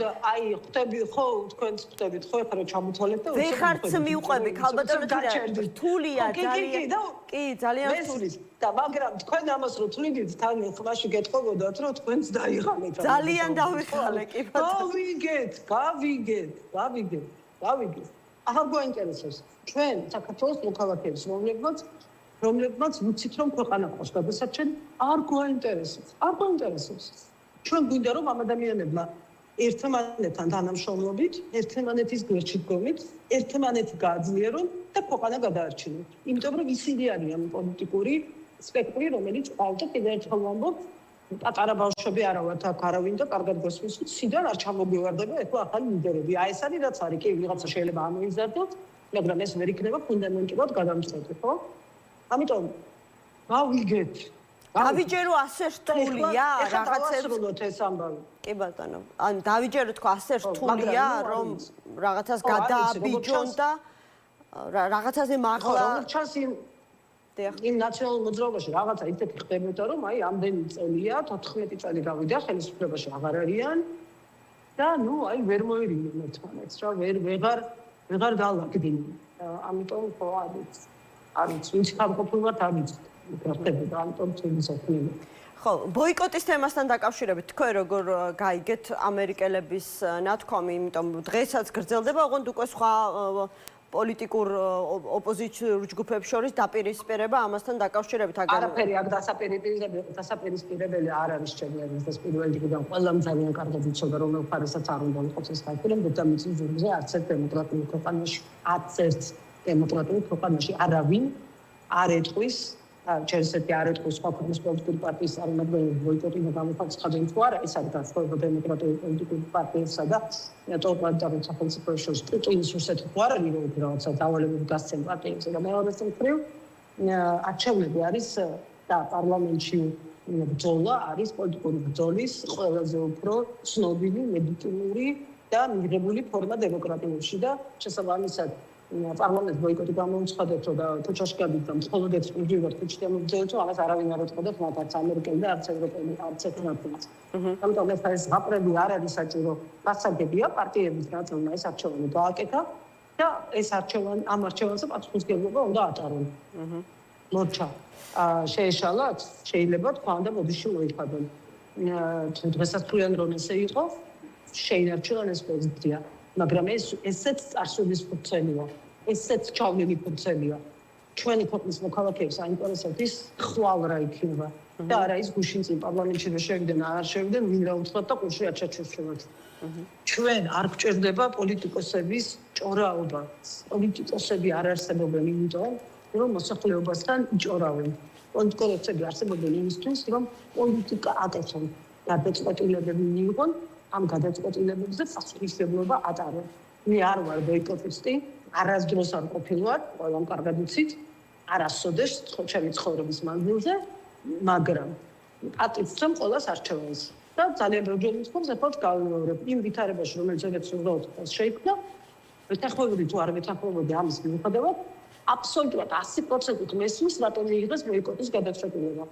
ხვდები ხო, თქვენც ხვდებით ხო, ეხლა რომ ჩამოთვალეთ და ვერ ხარც მიუყვები, ქალბატონო, რთულია ძალიან. კი, ძალიან რთული. და მაგრამ თქვენ ამას რო თვლიდით, თან ხმაში გეტყობოდათ, რომ თქვენც დაიღალეთ. ძალიან დავიხალე, კი ბატონო. გავიგეთ. ახალ გვაინტერესებს. ჩვენ საქართველოს მოქალაქეებს, რომლებმაც ვიცით, რომ ქვეყანა ყავს გადასარჩენი, არ გვაინტერესებს. ჩვენ გვინდა რომ ამ ადამიანებმა ერთმანეთთან თანამშრომლობით, ერთმანეთის გვერდში დგომით, ერთმანეთი გააძლიერონ და ქვეყანა გადაარჩინონ. იმიტომ რომ ისინი არიან პოლიტიკური სპექტრი, რომელიც ყავდა კიდევ ერთხელ ვამბობ, პატარა ბავშვები არა ვართ აქ არავინ და კარგად გასვლის, ციდან არ ჩამოგვივარდება ეხლა ახალი ლიდერები. აი ეს არის რაც არის, კი ვიღაცა შეიძლება ამოიზარდოთ, მაგრამ ეს ვერ იქნება ფუნდამენტურად გადამწყვეტი, ხო? ამიტომ გავიგეთ. დავიჯერო ასე რთულია რაღაცებს. ეს ამბავი. კი ბატონო. ან დავიჯერო თქვა ასე რთულია, რომ რაღაცას გადააბიჯონ და რაღაცაზე მართლა ჩანს იმ ნაციონალურ მოძრაობაში რაღაცა ისეთი ხდებოდა, რომ აი ამდენი წელია, 14 წელი გავიდა ხელისუფლებაში აღარ არიან და ნუ აი ვერ მოერინდნენ ერთმანეთს, რა ვეღარ დაალაგდნენ. ამიტომ ხო არის ვინც ხალხობრივად არის გახდებოდა ამიტომ თემისოფლები. ხო, ბოიკოტის თემასთან დაკავშირებით თქვენ როგორ გაიგეთ ამერიკელების ნათქვამი, იმიტომ დღესაც გრძელდება, ოღონდ უკვე სხვა პოლიტიკურ ოპოზიციურ ჯგუფებს შორის დაპირისპირება ამასთან დაკავშირებით. არაფერი აქ დასაპირისპირებელი არ არის ჩემი აზრით, პირველ რიგიდან ყველამ ძალიან კარგად იცოდა, რომ ფარისაც არ უნდა იყოს ეს ფაქტი, რომ დედამიწის ზურგზე არც ერთ დემოკრატიულ ქვეყანაში არავინ არ ეტყვის ჩერსეთი არ ეთქვის სხვა ქვეყნის პოლიტიკური პარტიის წარმომადგენლებს ბოიკოტი და გამოხატცხადნენ თუ არა, ეს არის განსხვავება დემოკრატიული პოლიტიკური პარტიებსა და ტოტალიტარულ სახელმწიფოებს შორის. პუტინის რუსეთი თუ არ არის, რომ რაღაცა დავალებები გასცენ პარტიებზე და მეორეს მხრივ არჩევნები არის და პარლამენტში ბრძოლა არის პოლიტიკური ბრძოლის ყველაზე უფრო ცნობილი, ლეგიტიმური და მიღებული ფორმა დემოკრატიაში და შესაბამისად პარლამენტს ბოიკოტი გამოუცხადეთ, რომ თუჩაში გადიდა მხოლოდ ექსკლუზიურად თუჩი დამოძელეთ, რომ ამას არავინ არ ეთყოდათ, მათ ამერიკელი და არც ევროპელი, არც ერთმანეთს. ამიტომ ეს ზღაპრები არ არის საჭირო. გასაგებია პარტიების ნაწილმა ეს არჩევანი გააკეთა და ეს არჩევანი ამ არჩევანზე პასუხისმგებლობა უნდა ატარონ. მორჩა შეეშალათ, შეიძლება თქვა და ბოდიში მოიხადონ. დღესაც თქვენ რომ ესე იყო, შეინარჩუნონ ეს პოზიცია. მაგრამ ესეც წარსულის ფურცელია, ესეც ჩავლილი ფურცელია. ჩვენი ქვეყნის მოქალაქეებს აინტერესებთ ის ხვალ რა იქნება და არა ის გუშინ წინ პარლამენტში რომ შევიდნენ, არ შევიდნენ, ვინ რა უთხრათ და ყურში არ ჩაჩვენებთ. ჩვენ არ გვჭირდება პოლიტიკოსების ჭორაობა. პოლიტიკოსები არ არსებობენ იმიტომ, რომ მოსახლეობასთან იჭორავენ. პოლიტიკოსები არსებობენ იმისთვის, რომ პოლიტიკა აკეთონ. გადაწყვეტილებები მიიღონ. ამ გადაწყვეტილებებზე პასუხისმგებლობა ატარონ. მე არ ვარ ბოიკოტისტი, არასდროს არ ყოფილვარ, ყველამ კარგად იცით, არასოდეს ჩემი ცხოვრების მანძილზე, მაგრამ ატიცემ ყველას არჩევანს და ძალიან ბევრი მისხობს ეხლა გავიმეორებ იმ ვითარებაში, რომელიც ეგეც უბრალოდ შეიქმნა, მეთანხმებოდი თუ არ მეთანხმებოდი ამის მიუხედავად, აბსოლუტურად 100%-ით მესმის, რატომ მიიღეს ბოიკოტის გადაწყვეტილება.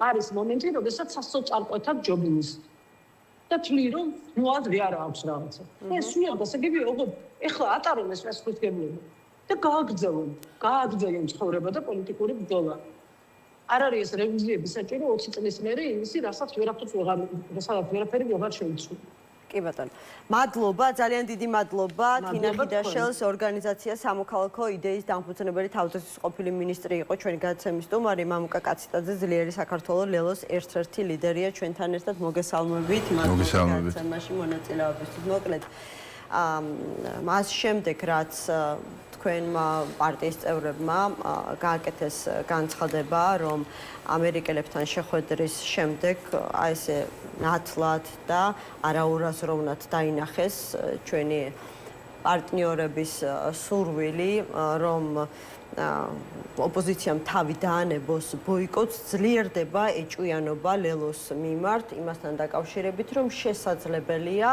არის მომენტი, როდესაც სასოწარკვეთად ჯობინის და თვლი რომ ნუ აზრი არ აქვს რაღაცა. ეს სულ დასაგებია, ოღონდ ეხლა ატარონ ეს პასუხისმგებლობა და გააგრძელონ ცხოვრება და პოლიტიკური ბრძოლა. არ არის ეს რევიზიების საჭირო 20 წლის მერე იმისი, რასაც ვერაფერი ვეღარ შეიცვალა. კი ბატონო. მადლობა, ძალიან დიდი მადლობა თინა ხიდაშელს, ორგანიზაცია სამოქალაქო იდეის დამფუძნებელი თავდაცვის ყოფილი მინისტრი იყო ჩვენი გადაცემის სტუმარი მამუკა კაციტაძე, ძლიერი საქართველოს ლელოს ერთ-ერთი ლიდერია ჩვენთან ერთად. მოგესალმებით გადაცემაში მონაწილეობისთვის. მოკლედ მას შემდეგ რაც თქვენმა პარტიის წევრებმა გააკეთეს განცხადება, რომ ამერიკელებთან შეხვედრის შემდეგ აი ესე ნათლად და არაურაზროვნად დაინახეს ჩვენი პარტნიორების სურვილი, რომ ოპოზიციამ თავი დაანებოს ბოიკოტს, ძლიერდება ეჭვიანობა ლელოს მიმართ, იმასთან დაკავშირებით, რომ შესაძლებელია,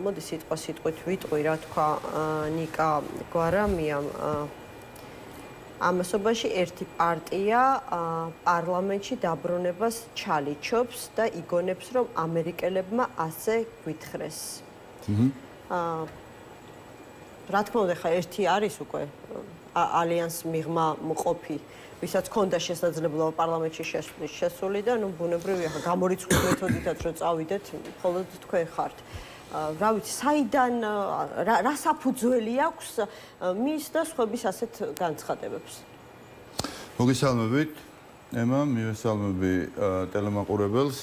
მოდი სიტყვით ვიტყვი, რა თქვა ნიკა გვარამიამ, ამასობაში ერთი პარტია პარლამენტში დაბრუნებას ჩალიჩობს და იგონებს, რომ ამერიკელებმა ასე გვითხრეს. რა თქმა უნდა, ხა ერთი არის უკვე ალიანს მიღმა მყოფი, ვისაც ჰქონდა შესაძლებლობა პარლამენტში შესული და ბუნებრივია, ხა გამორიცხვის მეთოდითაც რო წავიდეთ, მხოლოდ თქვენ ხართ. რა ვიცი, საიდან რა საფუძველი აქვს მის და სხვების ასეთ განცხადებებს? მოგესალმებით, ემა, მივესალმები ტელემაყურებელს.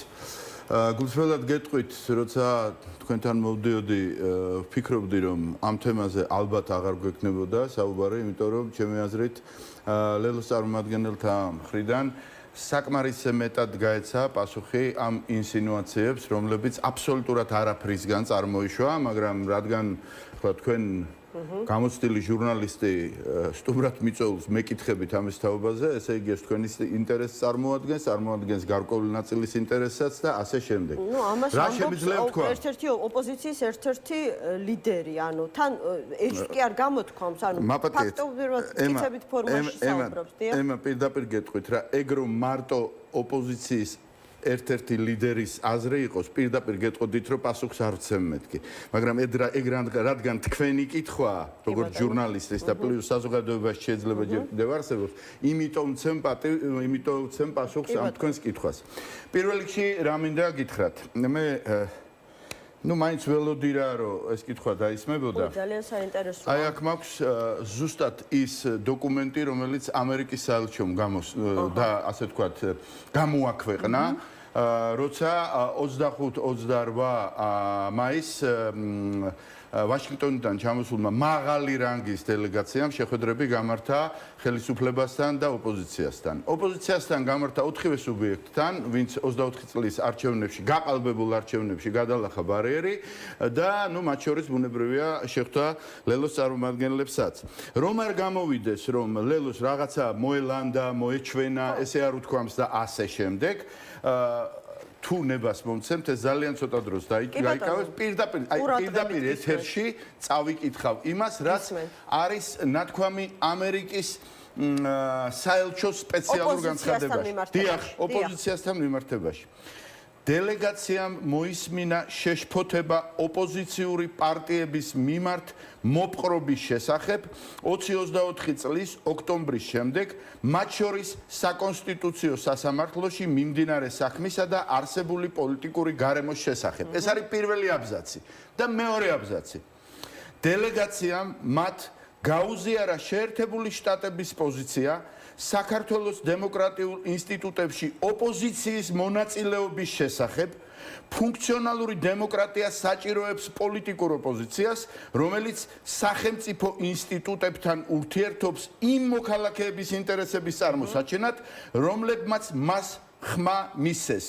გულწრფელად გეტყვით, როცა თქვენთან მოვდიოდი, ვფიქრობდი, რომ ამ თემაზე ალბათ აღარ გვექნებოდა საუბარი, იმიტომ რომ ჩემი აზრით ლელოს წარმომადგენელთა მხრიდან საკმარისზე მეტად გაეცა პასუხი ამ ინსინუაციებს, რომლებიც აბსოლუტურად არაფრისგან წარმოიშვა, მაგრამ რადგან თქვენ გამოცდილი ჟურნალისტი სტუმრად მიწვეულს მეკითხებით ამის თაობაზე, ესე იგი ეს თქვენი ინტერესს წარმოადგენს გარკვეული ნაწილის ინტერესსაც და ასე შემდეგ. რა შემიძლია თქვა? ერთ-ერთი ოპოზიციის ერთ-ერთი ლიდერი, ანუ თან ეჭვი კი არ გამოთქვამს, ანუ ფაქტობრივად მტკიცებით ფორმაში საუბრობს, დიახ? ემა პირდაპირ გეტყვით რა, ეგ რომ მარტო ოპოზიციის ერთ-ერთი ლიდერის აზრი იყოს, პირდაპირ გეტყოდით, რომ პასუხს არ ვცემ მეთქი. მაგრამ ეგ რადგან თქვენი კითხვა, როგორც ჟურნალისტის და პლუს საზოგადოებაში შეიძლება ჯერ კიდევ არსებობს, იმიტომ ვცემ პასუხს ამ თქვენს კითხვას. პირველ რიგში რა მინდა გითხრათ? მე მაინც ველოდი რა, რომ ეს კითხვა დაისმებოდა. ძალიან საინტერესოა. აი აქ მაქვს ზუსტად ის დოკუმენტი, რომელიც ამერიკის საელჩომ და ასე ვთქვათ, გამოაქვეყნა, როცა 25-28 მაისს ვაშინგტონიდან ჩამოსულმა მაღალი რანგის დელეგაციამ შეხვედრები გამართა ხელისუფლებასთან და ოპოზიციასთან. ოპოზიციასთან გამართა 4-ვე სუბიექტთან, ვინც 24 წლის არჩევნებში, გაყალბებულ არჩევნებში გადალახა ბარიერი და მათ შორის ბუნებრივია შეხვდა ლელოს წარმომადგენლებსაც. რომ არ გამოვიდეს, რომ ლელოს რაღაცა მოელანდა, მოეჩვენა, ესე არ უთქვამს და ასე შემდეგ, თუ ნებას მომცემთ, ეს ძალიან ცოტა დროს დაიკავებს. პირდაპირ ეთერში წავიკითხავ იმას, რაც არის ნათქვამი ამერიკის საელჩოს სპეციალურ განცხადებაში. დიახ, ოპოზიციასთან მიმართებაში. დელეგაციამ მოისმინა შეშფოთება ოპოზიციური პარტიების მიმართ მოპყრობის შესახებ 2024 წლის ოქტომბრის შემდეგ, მათ შორის საკონსტიტუციო სასამართლოში მიმდინარე საქმისა და არსებული პოლიტიკური გარემოს შესახებ. ეს არის პირველი აბზაცი და მეორე აბზაცი. დელეგაციამ მათ გაუზიარა შეერთებული შტატების პოზიცია საქართველოს დემოკრატიულ ინსტიტუტებში ოპოზიციის მონაწილეობის შესახებ, ფუნქციონალური დემოკრატია საჭიროებს პოლიტიკურ ოპოზიციას, რომელიც სახელმწიფო ინსტიტუტებთან ურთიერთობს იმ მოქალაქეების ინტერესების წარმოსაჩენად, რომლებმაც მას ხმა მისცეს.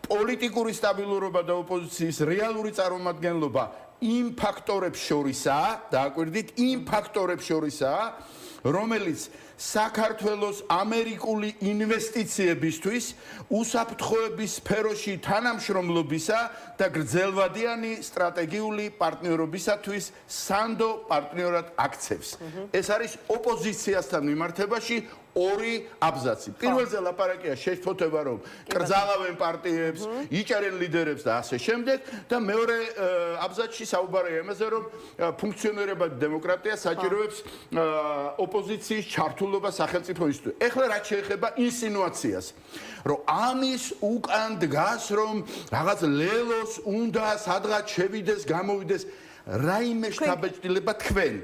პოლიტიკური სტაბილურობა და ოპოზიციის რეალური წარმომადგენლობა იმ ფაქტორებს შორისაა, დააკვირდით, იმ ფაქტორებს შორისაა, რომელიც საქართველოს ამერიკული ინვესტიციებისთვის უსაფრთხოების სფეროში თანამშრომლობისა და გრძელვადიანი სტრატეგიული პარტნიორობისათვის სანდო პარტნიორად აქცევს. ეს არის ოპოზიციასთან მიმართებაში ორი აბზაცი. პირველზე ლაპარაკია შეშფოთება, რომ კრძალავენ პარტიებს, იჭერენ ლიდერებს და ასე შემდეგ და მეორე აბზაცში საუბარია იმაზე, რომ ფუნქციონირებადი დემოკრატია საჭიროებს ოპოზიციის ჩართულობა სახელმწიფო ინსტიტუტში. ეხლა რაც შეეხება ინსინუაციას, რომ ამის უკან დგას, რომ რაღაც ლელოს უნდა სადღაც შევიდეს, გამოვიდეს, რაიმე შთაბეჭდილება თქვენ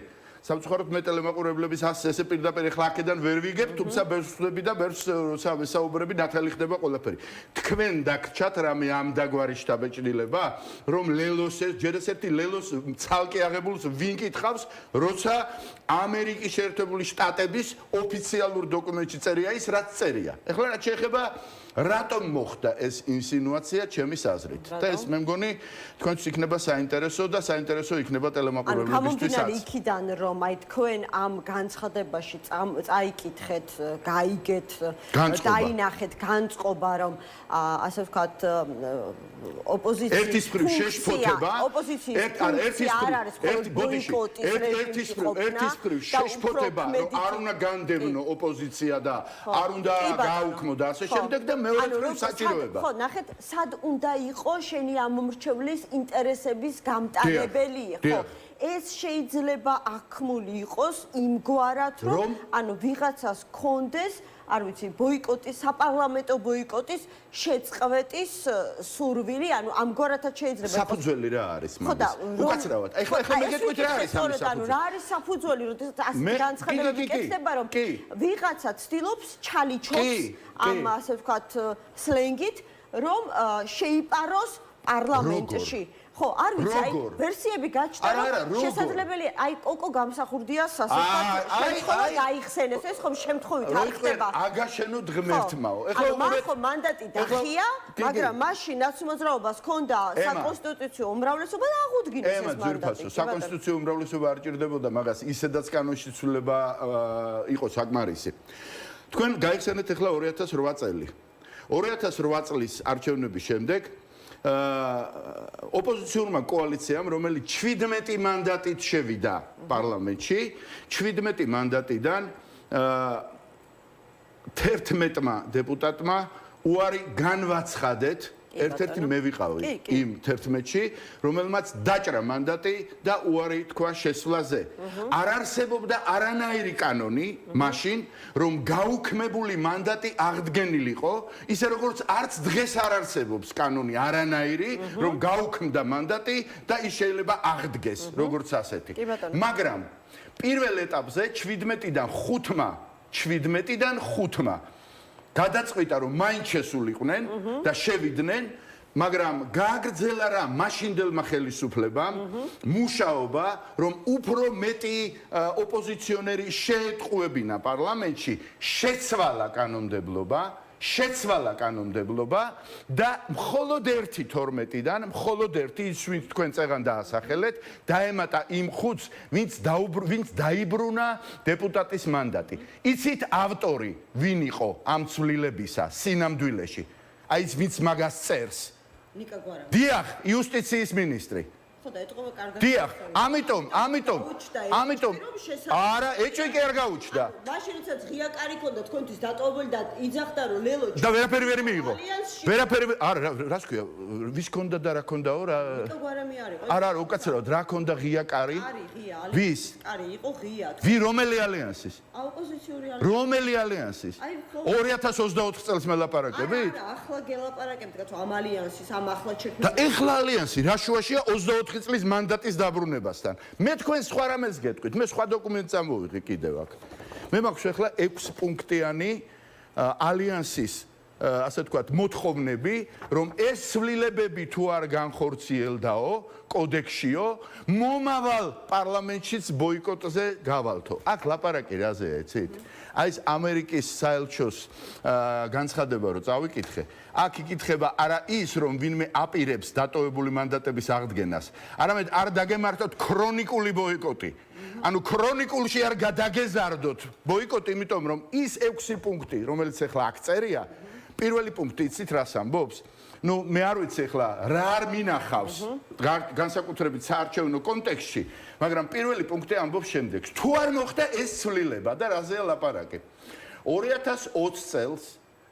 სამწუხაროდ მე ტელემაყურებლების ასე პირდაპირ ახლა აქედან ვერ ვიგებ, თუმცა ბევრს ვხვდები და ბევრს როცა ვესაუბრები, ნათელი ხდება ყველაფერი. თქვენ დაგჭათ რამე ამ დაგვარი შთაბეჭდილება, რომ ლელოს ჯერ ესეთი ლელოს ცალკე აღებულს ვინ კითხავს, როცა ამერიკის შეერთებული შტატების ოფიციალურ დოკუმენტში წერია ის, რაც წერია. ახლა რაც შეეხება რატომ მოხდა ეს ინსინუაცია ჩემის აზრით? და ეს მე მგონი თქვენთვის იქნება საინტერესო და საინტერესო იქნება ტელემაყურებლებისთვისაც. გამომდინარე იქიდან, რომ აი თქვენ ამ განცხადებაში წაიკითხეთ, გაიგეთ, დაინახეთ განწყობა, რომ ასე ვთქვათ, ოპოზიციის ერთის მხრივ შეშფოთება, ერთის შეშფოთება, რომ არ უნდა განდევნო ოპოზიცია და არ უნდა გააუქმო და ასე შემდეგ და მეორე მხრივ საჭიროება. ხო, ნახეთ, სად უნდა იყოს შენი ამომრჩევლის ინტერესების გამტარებელი, ხო? ეს შეიძლება აქმული იყოს იმგვარად, რომ ანუ ვიღაცას კონდეს, არ ვიცი, ბოიკოტის, საპარლამენტო ბოიკოტის შეწყვეტის სურვილი, ანუ ამგვარადაც შეიძლება იყოს. საფუძველი რა არის მაგის? უკაცრავად. ეხლა მე გეტყვით რა არის ამის საფუძველი? რა არის საფუძველი, როდესაც ასე განცხადება გეკეთდება, რომ ვიღაცა ცდილობს ჩალიჩოს ამ ასე ვთქვათ სლენგით, რომ შეიპაროს პარლამენტში. ხო, არ ვიცი, აი ვერსიები გაჩნდა, რომ შესაძლებელია, აი კოკო გამსახურდია სასწრაფოდ, შემთხვევა გაიხსენეს, ეს ხომ შემთხვევით არ ხდება. აგაშენოთ ღმერთმაო. ეხლა მან ხომ მანდატი დახია, მაგრამ მაშინ ნაცნობრაობას ჰქონდა საკონსტიტუციო უმრავლესობა და აღუდგინეს ეს მანდატი. საკონსტიტუციო უმრავლესობა არ ჭირდებოდა მაგას, ისედაც კანონში ცვლილება იყო საკმარისი. თქვენ გაიხსენეთ ეხლა 2008 წელი. 2008 წლის არჩევნების შემდეგ ოპოზიციურმა კოალიციამ, რომელიც 17 მანდატით შევიდა პარლამენტში, 17 მანდატიდან 11-მა დეპუტატმა უარი განვაცხადეთ, ერთ-ერთი მე ვიყავი იმ 11-ში, რომელმაც დაჭრა მანდატი და უარი თქვა შესვლაზე. არ არსებობდა არანაირი კანონი მაშინ, რომ გაუქმებული მანდატი აღდგენილიყო, ისე როგორც არც დღეს არ არსებობს კანონი არანაირი, რომ გაუქმდა მანდატი და ის შეიძლება აღდგეს, როგორც ასეთი. მაგრამ პირველ ეტაპზე 17-დან 5-მა გადაწყვიტა, რომ მაინც შესულიყვნენ და შევიდნენ, მაგრამ გააგრძელა რა მაშინდელმა ხელისუფლებამ მუშაობა, რომ უფრო მეტი ოპოზიციონერი შეეტყუებინა პარლამენტში, შეცვალა კანონმდებლობა და მხოლოდ ერთი 12-დან, მხოლოდ ერთი ის ვინც თქვენ წეგან დაასახელეთ, დაემატა იმ ხუთს, ვინც დაიბრუნა დეპუტატის მანდატი. იცით ავტორი ვინ იყო ამ ცვლილებისა სინამდვილეში? აი ის ვინც მაგას წერს. ნიკა გვარამი. დიახ, იუსტიციის მინისტრი. ხო და ეთყობა კარგად. დიახ, ამიტომ არა, ეჭვი კი არ გაუჩნდა. მაშინ როდესაც ღია კარი ქონდა თქვენთვის დატოვებული და იძახდა რომ ლელო და ვერაფერი ვერ მიიღო. ვერაფერი არა, რას ქვია, ვის ქონდა და რა ქონდაო რა? ნიკა გვარამი არის. არა, უკაცრავად, რა ქონდა ღია კარი? არის ღია, ვის? კარი იყო ღია. რომელი ალიანსის? ოპოზიციური ალიანსი. რომელი ალიანსის? 2024 წელს მელაპარაკებით? არა, ახლა გელაპარაკებთ რა თქმა ამ ალიანსის, ამ ახლა შექმნა. და ეხლა ალიანსი რა შუაშია 24 წლის მანდატის დაბრუნებასთან. მე თქვენ სხვა რამეს გეტყვით, მე სხვა დოკუმენტს წამოვიღე კიდევ აქ. მე მაქვს ახლა 6 პუნქტიანი ალიანსის ასე ვთქვათ, მოთხოვნები, რომ ეს ცვლილებები თუ არ განხორციელდაო კოდექსშიო, მომავალ პარლამენტშიც ბოიკოტზე გავალთო. აქ ლაპარაკი რაზეა, იცით? აი ეს ამერიკის საელჩოს განცხადება რო წავიკითხე, აქ იკითხება არა ის, რომ ვინმე აპირებს დატოვებული მანდატების აღდგენას, არამედ არ დაგემართოთ ქრონიკული ბოიკოტი. ანუ ქრონიკულში არ გადაგეზარდოთ ბოიკოტი, იმიტომ რომ ის 6 პუნქტი, რომელიც ახლა აქ წერია, პირველი პუნქტი იცით რას ამბობს? ნუ მე არ ვიცი ახლა რა არ მინახავს განსაკუთრებით საარჩევნო კონტექსტში, მაგრამ პირველი პუნქტი ამბობს შემდეგს. თუ არ მოხდა ეს ცვლილება და რაზეა ლაპარაკი? 2020 წელს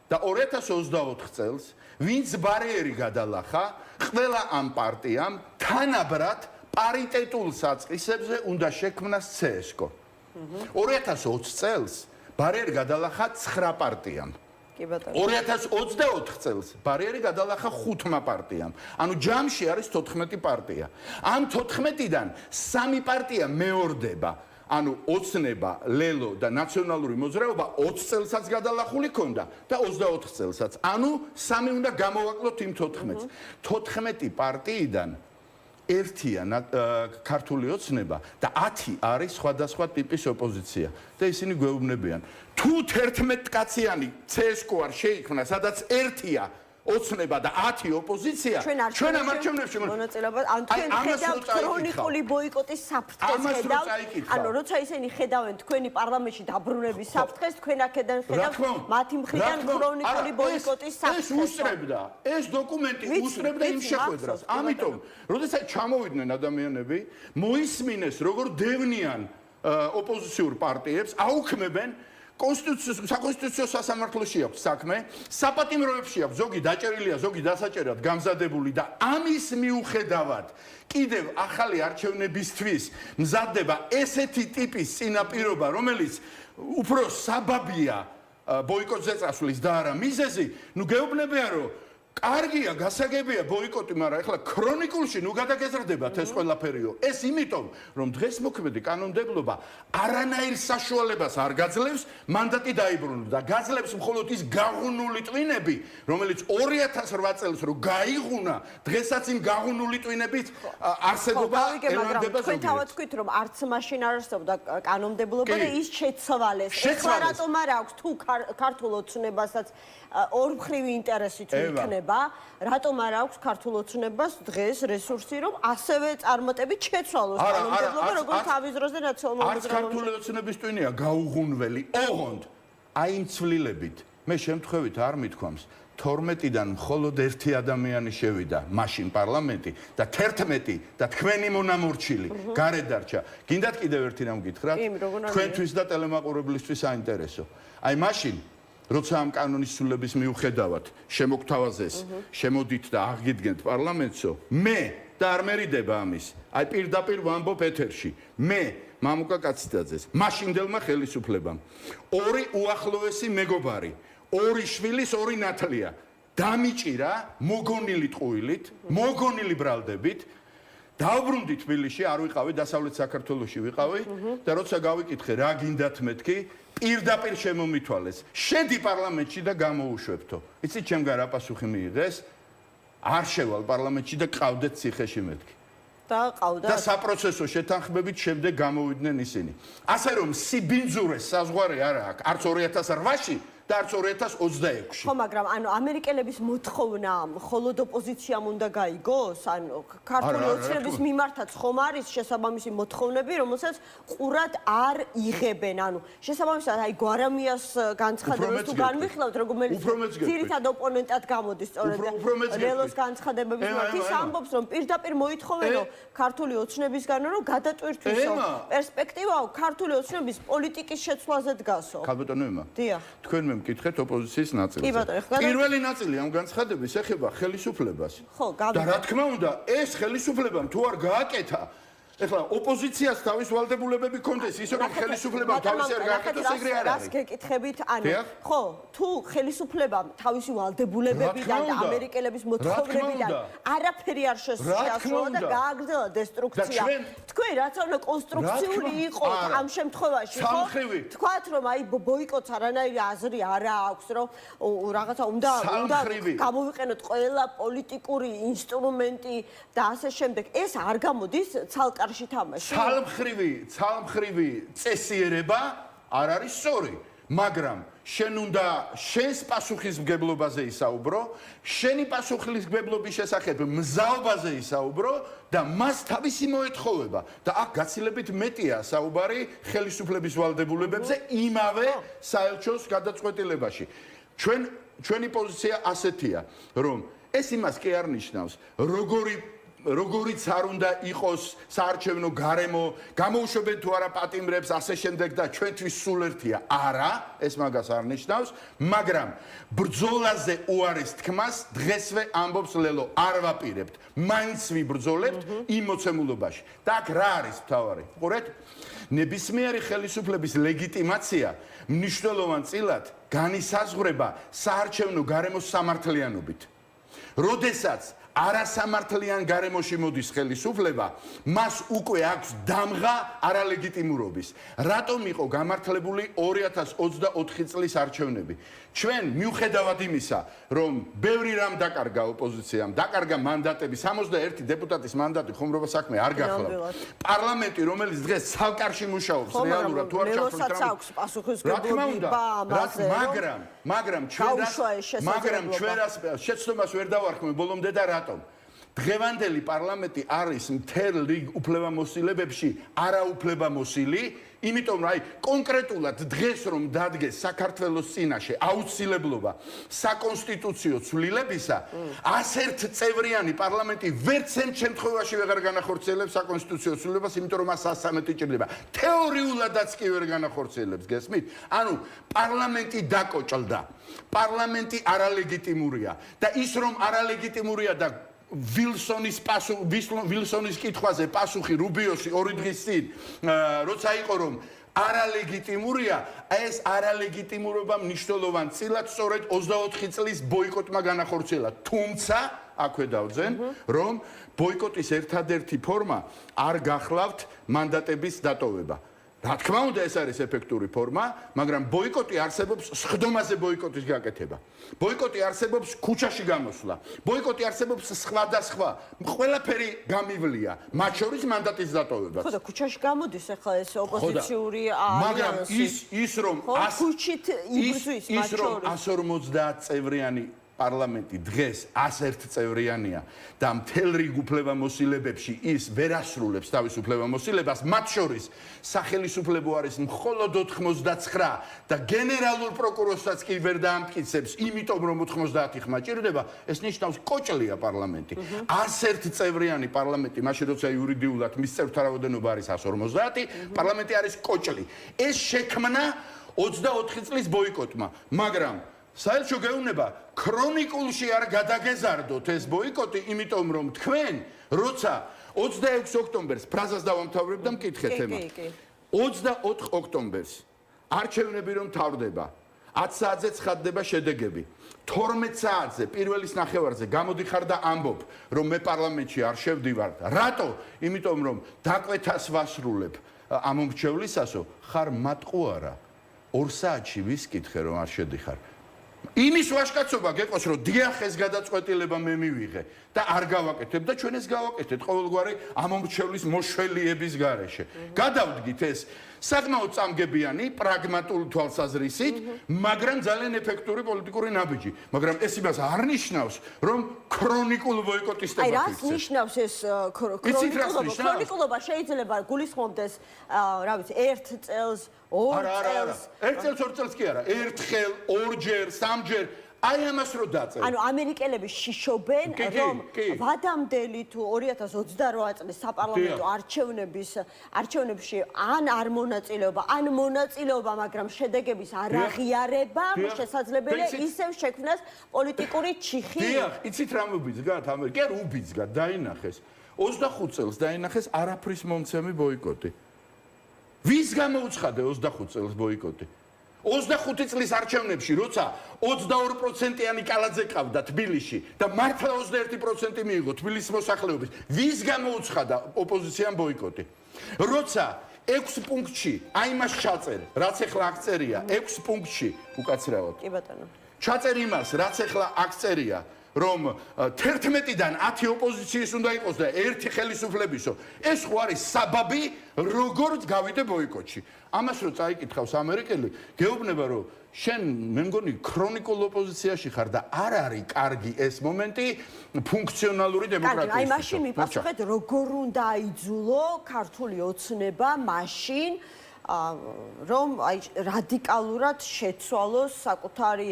და 2024 წელს ვინც ბარიერი გადალახა, ყველა ამ პარტიამ თანაბრად პარიტეტულ საწყისებზე უნდა შექმნას CSKO. 2020 წელს ბარიერი გადალახა 9 პარტიამ. 2024 წელს ბარიერი გადალახა 5 პარტიამ. ანუ ჯამში არის 14 პარტია. ამ 14-დან 3 პარტია მეორდება. ანუ ოცნება, ლელო და ნაციონალური მოძრაობა 20 წელსაც გადალახული ქონდა და 24 წელსაც. ანუ 3 უნდა გამოვაკლოთ იმ 14-ს. 14 პარტიიდან ერთია ქართული ოცნება და 10 არის სხვადასხვა ტიპის ოპოზიცია და ისინი გვეუბნებიან თუ 11 კაციანი CSKO არ შეიქმნა სადაც ერთია ოცნება და 10 ოპოზიცია ჩვენ ამ არჩევნებში მონაწილეობა ან თქვენ ხედავთ ქრონიკული ბოიკოტის საფრთხეს ხედავთ ანუ როცა ისინი ხედავენ თქვენი პარლამენტში დაბრუნების საფრთხეს თქვენ აქედან ხედავთ მათი მხრიდან ქრონიკული ბოიკოტის საფრთხეს ეს დოკუმენტი უსწრებდა იმ შეხვედრას ამიტომ როდესაც ჩამოვიდნენ ადამიანები მოისმინეს როგორ დევნიან ოპოზიციურ პარტიებს აუქმებენ საკონსტიტუციო სასამართლოში აქვს საქმე, საპატიმროებში აქვს ზოგი დაჭერილია, ზოგი დასაჭერად გამზადებული და ამის მიუხედავად კიდევ ახალი არჩევნებისთვის მზადდება ესეთი ტიპის წინაპირობა, რომელიც უფრო საბაბია ბოიკოტზე წასვლის და არა მიზეზი, ნუ გეუბნებიან რომ კარგია, გასაგებია ბოიკოტი, მაგრამ ეხლა ქრონიკულში ნუ გადაგეზრდებათ ეს ყველაფერიო. ეს იმიტომ, რომ დღეს მოქმედი კანონმდებლობა არანაირ საშუალებას არ გაძლევს მანდატი დაიბრუნოს და გაძლევს მხოლოდ ის გაღუნული ტვინები, რომელიც 2008 წელს რო გაიღუნა, დღესაც იმ გაღუნული ტვინებით არსებობა ელვდება ზოგიერთ. თქვენ თავად თქვით, რომ არც მაშინ არ არსებობდა კანონმდებლობა და ის შეცვალეს. ეხლა რატომ არ აქვს თუ ქართულ ოცნებასაც ორმხრივი ინტერესი თუ იქნება, რატომ არ აქვს ქართულ ოცნებას დღეს რესურსი, რომ ასევე წარმატებით შეცვალოს კანონმდებლობა, როგორც თავის დროზე ნაციონალურ არც ქართული ოცნების ტვინია გაუღუნველი, ოღონდ აი იმ ცვლილებით მე შემთხვევით არ მithქვამს 12-დან მხოლოდ ერთი ადამიანი შევიდა მაშინ პარლამენტი და 11 და თქვენი მონამორჩილი გარეთ დარჩა. გინდათ კიდევ ერთი რამ გითხრათ? თქვენთვის და ტელემაყურებლისთვის საინტერესო. აი მაშინ როცა ამ კანონის სრულების მიუხედავად შემოგთავაზეს, შემოდით და აღგიდგენთ პარლამენტსო, მე და არ მერიდება ამის. აი პირდაპირ ვამბობ ეთერში. მე მამუკა კაციდაძეს, მაშინდელმა ხელისუფლებამ, ორი უახლოესი მეგობარი, ორი შვილის ორი ნათლია, დამიჭირა მოგონილი ტყუილით, მოგონილი ბრალდებით. დავბრუნდი თბილისში, არ ვიყავი, დასავლეთ საქართველოში ვიყავი და როცა გავიკითხე რა გინდათ მეთქი, პირდაპირ შემომითვალეს. შედი პარლამენტში და გამოუშვებთო. იცით ჩემგან რა პასუხი მიიღეს? არ შევალ პარლამენტში და ყავდეთ ციხეში მეთქი. და ყავდა და საპროცესო შეთანხმებით შემდეგ გამოვიდნენ ისინი. ასე რომ სიბინძურეს საზღვარი არ აქვს, არც 2008-ში და არც 2026-ში. ხო, მაგრამ ანუ ამერიკელების მოთხოვნა მხოლოდ ოპოზიციამ უნდა გაიგოს? ანუ ქართული ოცნების მიმართაც ხომ არის შესაბამისი მოთხოვნები, რომელსაც ყურად არ იღებენ. ანუ შესაბამისად აი გვარამიას განცხადებას თუ განვიხილავთ, რომელიც ძირითად ოპონენტად გამოდის სწორედ ლელოს განცხადებების მიმართ, ის ამბობს, რომ პირდაპირ მოითხოვენო ქართული ოცნებისგანო, რომ გადატვირთვისო პერსპექტივა ქართული ოცნების პოლიტიკის შეცვლაზე დგასო. ქალბატონო ემა. დიახ. თქვენ მე მკითხეთ ოპოზიციის ნაწილს. პირველი ნაწილი ამ განცხადების ეხება ხელისუფლებას. და რა თქმა უნდა, ეს ხელისუფლებამ თუ არ გააკეთა, ეხლა ოპოზიციას თავის ვალდებულებები კონდეს, ისე რომ ხელისუფლებამ თავის არ გააკეთოს, ეგრე არ არის. რას გეკითხებით? ანუ ხო, თუ ხელისუფლებამ თავისი ვალდებულებებიდან და ამერიკელების მოთხოვნებიდან არაფერი არ შესრულა და გააგრძელა დესტრუქცია. თქვენ რაც უნდა კონსტრუქციული იყო ამ შემთხვევაში, ხო? თქვათ რომ აი ბოიკოტს არანაირი აზრი არ აქვს, რომ რაღაცა უნდა გამოვიყენოთ ყველა პოლიტიკური ინსტრუმენტი და ასე შემდეგ. ეს არ გამოდის ცალკარში თამაში. ცალმხრივი წესიერება არ არის სწორი, მაგრამ შენ უნდა შენს პასუხისმგებლობაზე ისაუბრო, შენი პასუხისმგებლობის შესახებ მზაობაზე ისაუბრო და მას თავისი მოეთხოვება და აქ გაცილებით მეტია საუბარი ხელისუფლების ვალდებულებებზე იმავე საელჩოს გადაწყვეტილებაში. ჩვენი პოზიცია ასეთია, რომ ეს იმას კი არ ნიშნავს, როგორიც არ უნდა იყოს საარჩევნო გარემო, გამოუშვებენ თუ არა პატიმრებს, ასე შემდეგ და ჩვენთვის სულ ერთია. არა, ეს მაგას არ ნიშნავს, მაგრამ ბრძოლაზე უარის თქმას დღესვე ამბობს ლელო, არ ვაპირებთ. მაინც ვიბრძოლებთ იმ მოცემულობაში. და აქ რა არის მთავარი? ყურეთ, ნებისმიერი ხელისუფლების ლეგიტიმაცია მნიშვნელოვან წილად განისაზღვრება საარჩევნო გარემოს სამართლიანობით. როდესაც არასამართლიან გარემოში მოდის ხელისუფლება, მას უკვე აქვს დამღა არალეგიტიმურობის. რატომ იყო გამართლებული 2024 წლის არჩევნები? ჩვენ მიუხედავად იმისა, რომ ბევრი რამ დაკარგა ოპოზიციამ, დაკარგა მანდატები, 61 დეპუტატის მანდატი ხუმრობა საქმე არ გახლავთ. პარლამენტი, რომელიც დღეს ცალკარში მუშაობს, რეალურად თუ არ ჩართული მაგრამ ჩვენ შეცდომას ვერ დავარქმევ ბოლომდე და რატომ? დღევანდელი პარლამენტი არის მთელ რიგ უფლებამოსილებებში არაუფლებამოსილი, იმიტომ რომ კონკრეტულად დღეს რომ დადგეს საქართველოს წინაშე აუცილებლობა საკონსტიტუციო ცვლილებისა, 101 წევრიანი პარლამენტი ვერცენ შემთხვევაში ვეღარ განახორციელებს საკონსტიტუციო ცვლილებას, იმიტომ რომ მას 113 ჭირდება. თეორიულადაც კი ვერ განახორციელებს, გესმით? ანუ პარლამენტი დაკოჭლდა. პარლამენტი არალეგიტიმურია და ის რომ არალეგიტიმურია და ვილსონის კითხვაზე პასუხი რუბიოსი 2 დღის წინ როცა იყო რომ არალეგიტიმურია, ეს არალეგიტიმურობა მნიშვნელოვან წილად სწორედ 24 წლის ბოიკოტმა განახორციელა. თუმცა აქვე დავძენ, რომ ბოიკოტის ერთადერთი ფორმა არ გახლავთ მანდატების დატოვება. რა თქმა უნდა, ეს არის ეფექტური ფორმა, მაგრამ ბოიკოტი არსებობს სხდომაზე ბოიკოტის გაკეთება. ბოიკოტი არსებობს ქუჩაში გამოსვლა. ბოიკოტი არსებობს სხვადასხვა. ყველაფერი გამივლია, მათ შორის მანდატის დატოვებაც. ხო და ქუჩაში გამოდის ახლა ეს ოპოზიციური მაგრამ ის რომ ქუჩით იბრძვის მათ შორის 150 წევრიანი პარლამენტი დღეს 101 წევრიანია და მთელ რიგ უფლებამოსილებებში ის ვერ ასრულებს თავის უფლებამოსილებას, მათ შორის სახელისუფლებო არის მხოლოდ 89 და გენერალურ პროკურორსაც კი ვერ დაამტკიცებს, იმიტომ რომ 90 ხმა ჭირდება, ეს ნიშნავს კოჭლია პარლამენტი. 101 წევრიანი პარლამენტი, მაშინ როცა იურიდიულად მის წევრთა რაოდენობა არის 150, პარლამენტი არის კოჭლი. ეს შექმნა 24 წლის ბოიკოტმა, მაგრამ საერთო გეუბნება ქრონიკულში არ გადაგეზარდოთ ეს ბოიკოტი, იმიტომ რომ თქვენ როცა 26 ოქტომბერს ფრაზას დავამთავრებ და მკითხეთ ემა. 24 ოქტომბერს არჩევნები რომ თავდება, 10 საათზე ცხადდება შედეგები. 12 საათზე პირველის ნახევარზე გამოდიხარ და ამბობ, რომ მე პარლამენტში არ შევდივარ. რატო? იმიტომ რომ დაკვეთას ვასრულებ ამ მომრჩევლისასო, ხარ მატყუ არა. 2 საათში ვისკითხე რომ არ შედიხარ. იმის ვაშკაცობა გეყოს რომ დიახ ეს გადაწყვეტილება მე მივიღე და არ გავაკეთებ და ჩვენ ეს გავაკეთეთ ყოველგვარი ამომრჩევლის მოშველიების გარეშე. გადავდგით ეს საკმაოდ წამგებიანი პრაგმატული თვალსაზრისით, მაგრამ ძალიან ეფექტური პოლიტიკური ნაბიჯი. მაგრამ ეს იმას არ ნიშნავს, რომ ქრონიკულ ბოიკოტის ტექნიკა. აი, რას ნიშნავს ეს ქრონიკულობა? შეიძლება გულისხმობდეს, რა ვიცი, 1 წელს, 2 წელს. 1 წელს, 2 წელს კი არა, ერთხელ, ორჯერ, სამჯერ აი ამას რო დაწერთ. ანუ ამერიკელები შიშობენ, რომ ვადამდელი თუ 2028 წლის საპარლამენტო არჩევნებში ან არ მონაწილეობა, ან მონაწილეობა, მაგრამ შედეგების არაღიარება შესაძლებელია ისევ შექმნას პოლიტიკური ჩიხი. დიახ, იცით რა მობიძგათ ამერიკა? კი არ უბიძგათ, დაინახეს. 25 წელს დაინახეს არაფრის მომცემი ბოიკოტი. ვის გამოუცხადე 25 წელს ბოიკოტი? 25 წლის არჩევნებში, როცა 22%-იანი კალაძე ყავდა თბილისში და მართლა 21% მიიღო თბილისის მოსახლეობის, ვის გამოუცხადა ოპოზიციამ ბოიკოტი? როცა 6 პუნქტში, აი მას ჩაწერ, რაც ახლა აქ წერია, 6 პუნქტში უკაცრავად. კი ბატონო. ჩაწერ იმას, რაც ახლა აქ წერია, რომ 11-დან 10 ოპოზიციის უნდა იყოს და 1 ხელისუფლებისო. ეს ხო არის საბაბი, როგორც გავიდე ბოიკოტში. ამას რო წაიკითხავს ამერიკელი, გეუბნება რომ შენ მე მგონი ქრონიკულ ოპოზიციაში ხარ და არ არის კარგი ეს მომენტი ფუნქციონალური დემოკრატიისთვის. აი მაშინ მიპასუხეთ, როგორ უნდა აიძულო ქართული ოცნება მაშინ რომ აი რადიკალურად შეცვალოს საკუთარი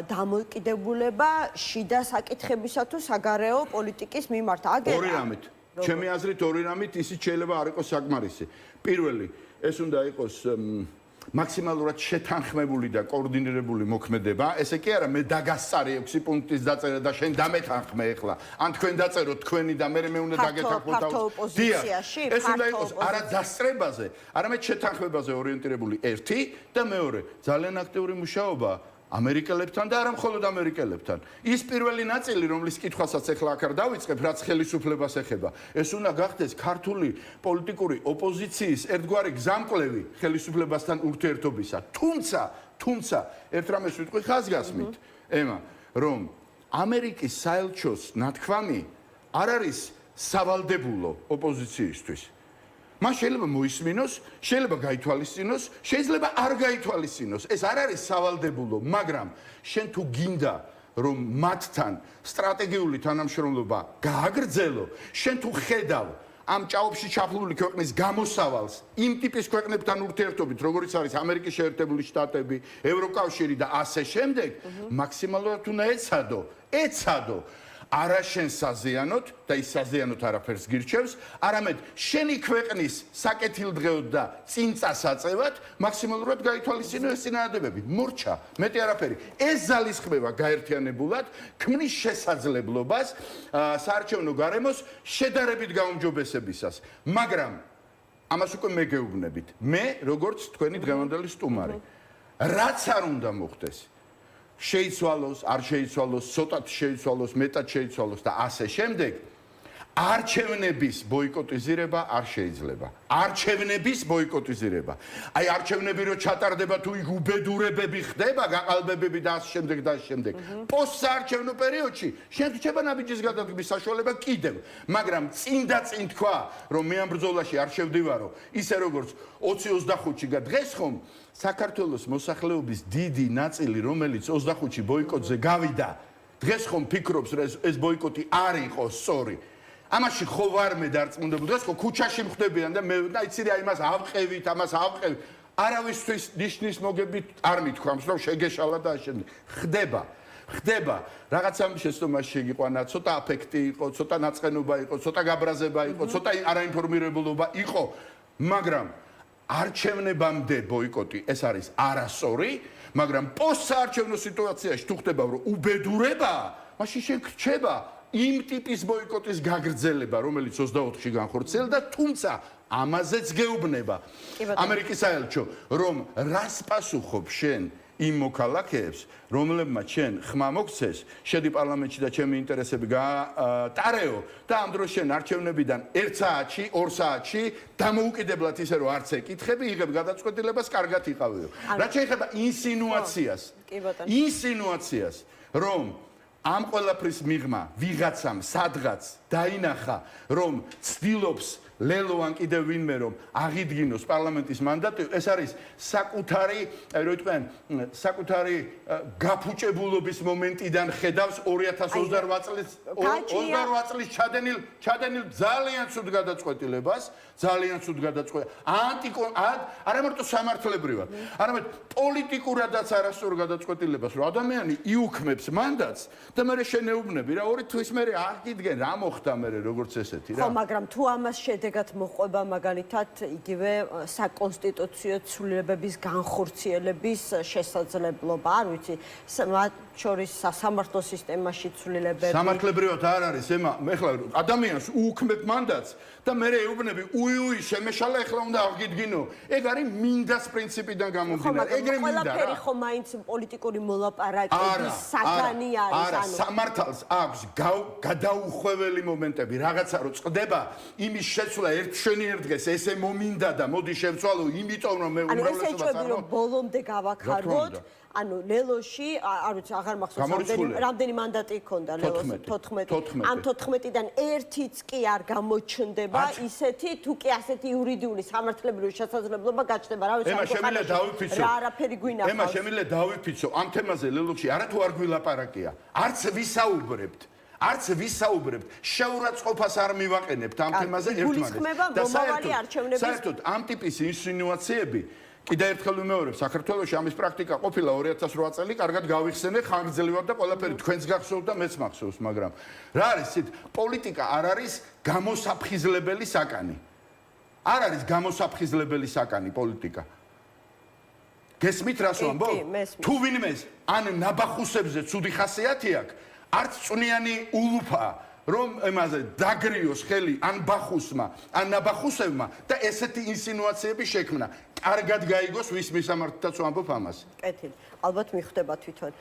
დამოკიდებულება შიდა საკითხებისა თუ საგარეო პოლიტიკის მიმართ. ორი რამით. ჩემი აზრით ორი რამით ისიც შეიძლება არ იყოს საკმარისი. პირველი, ეს უნდა იყოს მაქსიმალურად შეთანხმებული და კოორდინირებული მოქმედება. ესე კი არა, მე დაგასწარი 6 პუნქტის დაწერა და შენ დამეთანხმე ახლა. ან თქვენ დაწეროთ თქვენი და მე უნდა დაგეთანხმოთ ოპოზიციაში. ეს უნდა იყოს არა დასწრებაზე, არამედ შეთანხმებაზე ორიენტირებული ერთი და მეორე, ძალიან აქტიური მუშაობა ამერიკელებთან და არა მხოლოდ ამერიკელებთან. ის პირველი ნაწილი, რომლის კითხვასაც ახლა აქ არ დავიწყებ, რაც ხელისუფლებას ეხება, ეს უნდა გახდეს ქართული პოლიტიკური ოპოზიციის ერთგვარი გზამკვლევი ხელისუფლებასთან ურთიერთობისა. თუმცა ერთ რამეს ვიტყვი ხაზგასმით, ემა, რომ ამერიკის საელჩოს ნათქვამი არ არის სავალდებულო ოპოზიციისთვის. მას შეიძლება მოისმინოს, შეიძლება გაითვალისწინოს, შეიძლება არ გაითვალისწინოს. ეს არ არის სავალდებულო, მაგრამ შენ თუ გინდა რომ მათთან სტრატეგიული თანამშრომლობა გააგრძელო, შენ თუ ხედავ ამ ჭაობში ჩაფლული ქვეყნის გამოსავალს იმ ტიპის ქვეყნებთან ურთიერთობით, როგორიც არის ამერიკის შეერთებული შტატები, ევროკავშირი და ასე შემდეგ, მაქსიმალურად უნდა ეცადო არა შენ საზიანოთ და ის საზიანოთ არაფერს გირჩევს, არამედ შენი ქვეყნის საკეთილდღეოდ და წინწასაწევად მაქსიმალურად გაითვალისწინო ეს წინააღმდეგობები. მორჩა, მეტი არაფერი. ეს ძალისხმევა გაერთიანებულად ქმნის შესაძლებლობას საარჩევნო გარემოს შედარებით გაუმჯობესებისას. მაგრამ ამას უკვე მე გეუბნებით. მე როგორც თქვენი დღევანდელი სტუმარი, რაც არ უნდა მოხდეს, შეიცვალოს, არ შეიცვალოს, ცოტათ შეიცვალოს, მეტად შეიცვალოს და ასე შემდეგ, არჩევნების ბოიკოტიზირება არ შეიძლება. არჩევნების ბოიკოტიზირება. აი არჩევნები რო ჩატარდება თუ იქ უბედურებები ხდება, გაყალბებები და ასე შემდეგ და ასე შემდეგ. პოსტსაარჩევნო პერიოდში შენ რჩება ნაბიჯის გადადგმის საშუალება კიდევ, მაგრამ წინ თქვა, რომ მე ამ ბრძოლაში არ შევდივარო, ისე როგორც 20-25-ში და დღეს ხომ საქართველოს მოსახლეობის დიდი ნაწილი, რომელიც 25-ში ბოიკოტზე გავიდა, დღეს ხომ ფიქრობს, რომ ეს ბოიკოტი არ იყო სწორი. ამაში ხო ვარ მე დარწმუნებული, დღეს ხო ქუჩაში მხვდებიან და მე იცი რა იმას ავყევით, ამას ავყევით. არავისთვის ნიშნის მოგებით არ მithქვამს, რომ შეგეშალა და ასე. ხდება. რაღაცა შეცდომაში შეგიყვანა, ცოტა აფექტი იყო, ცოტა ნაწყენობა იყო, ცოტა გაბრაზება იყო, ცოტა არაინფორმირებულობა იყო, მაგრამ არჩევნებამდე ბოიკოტი ეს არის არასწორი, მაგრამ პოსტსაარჩევნო სიტუაციაში თუ ხდება რომ უბედურება, მაშინ შეგრჩება იმ ტიპის ბოიკოტის გაგრძელება, რომელიც 24-ში განხორციელდა, თუმცა ამაზეც გეუბნება ამერიკის საელჩო, რომ რას პასუხობ შენ იმ მოქალაქეებს, რომლებმაც შენ ხმა მოგცეს, შედი პარლამენტში და ჩემი ინტერესები გაატარეო და ამ დროს შენ არჩევნებიდან 1 საათში, 2 საათში დამოუკიდებლად ისე რომ არც ეკითხები, იღებ გადაწყვეტილებას, კარგად იყავიო. რაც შეეხება ინსინუაციას, რომ ამ ყველაფრის მიღმა ვიღაცამ სადღაც დაინახა, რომ ცდილობს ლელოან კიდევ ვინმე რომ აღიდგინოს პარლამენტის მანდატი, ეს არის საკუთარი გაფუჭებულობის მომენტიდან ხედავს 2028 წლის ჩადენილ ძალიან ცუდ გადაწყვეტილებას, არა მარტო სამართლებრივად, არამედ პოლიტიკურადაც არასწორ გადაწყვეტილებას, რომ ადამიანი იუქმებს მანდატს და მე შენეუბნები რა 2 თვის მერე აღიდგენ რა მოხდა მე როგორც ესეთი რა. ხო, მაგრამ თუ ამას შედეგად მოყვება მაგალითად იგივე საკონსტიტუციო ცვლილებების განხორციელების შესაძლებლობა, არ ვიცი, მათ შორის სასამართლო სისტემაში ცვლილებები. სამართლებრივად არ არის, ემა, ეხლა ადამიანს უუქმებ მანდატს და მე ეუბნები, შემეშალა ეხლა უნდა აღიდგინო. ეგ არის მინდას პრინციპიდან გამომდინარე. ეგრე მინდა რა. ყველაფერი ხო მაინც პოლიტიკური მოლაპარაკების საგანი არის, არა, სამართალს აქვს გადაუხვეველი მომენტები, რაღაცა რო წყდება, იმის შეცვლა შენი ერთ დღეს ესე მომინდა და მოდი შევცვალო, იმიტომ რომ მე უმრავლესობას არ ვიცი, რომ ბოლომდე გავაქარგოთ. ანუ ლელოში, არ ვიცი, აღარ მახსოვს რამდენი მანდატი ჰქონდა ლელოს 14. ამ 14-დან ერთიც კი არ გამოჩნდება ისეთი, თუ კი ასეთი იურიდიული სამართლებრივი შესაძლებლობა გაჩნდება, რა ვიცი, რა არაფერი გვინახავს. ემა შემიძლია დავიფიცო ამ თემაზე ლელოში, არათუ არ გვილაპარაკია. არც ვისაუბრებთ, შეურაცხყოფას არ მივაყენებთ ამ თემაზე ერთმანეთს. და საერთოდ ამ ტიპის ინსინუაციები კიდევ ერთხელ ვიმეორებ, საქართველოში ამის პრაქტიკა ყოფილა 2008 წელი, კარგად გავიხსენე, ხანგრძლივად და ყველაფერი თქვენს გახსოვთ და მეც მახსოვს, მაგრამ რა არის იცით, პოლიტიკა არ არის გამოსაფხიზლებელი საკანი. არ არის გამოსაფხიზლებელი საკანი პოლიტიკა. გესმით რას ვამბობ? თუ ვინმეს ან ნაბახუსებზე ცუდი ხასიათი აქვს, არც წვნიანი ულუფა, რომ ემაზე დაგრიოს ხელი ან ბახუსმა, ან ნაბახუსებმა და ესეთი ინსინუაციები შექმნა. კარგად გაიგოს ვის მისამართთაც ვამბობ ამას. კეთილი. ალბათ მიხვდება თვითონ.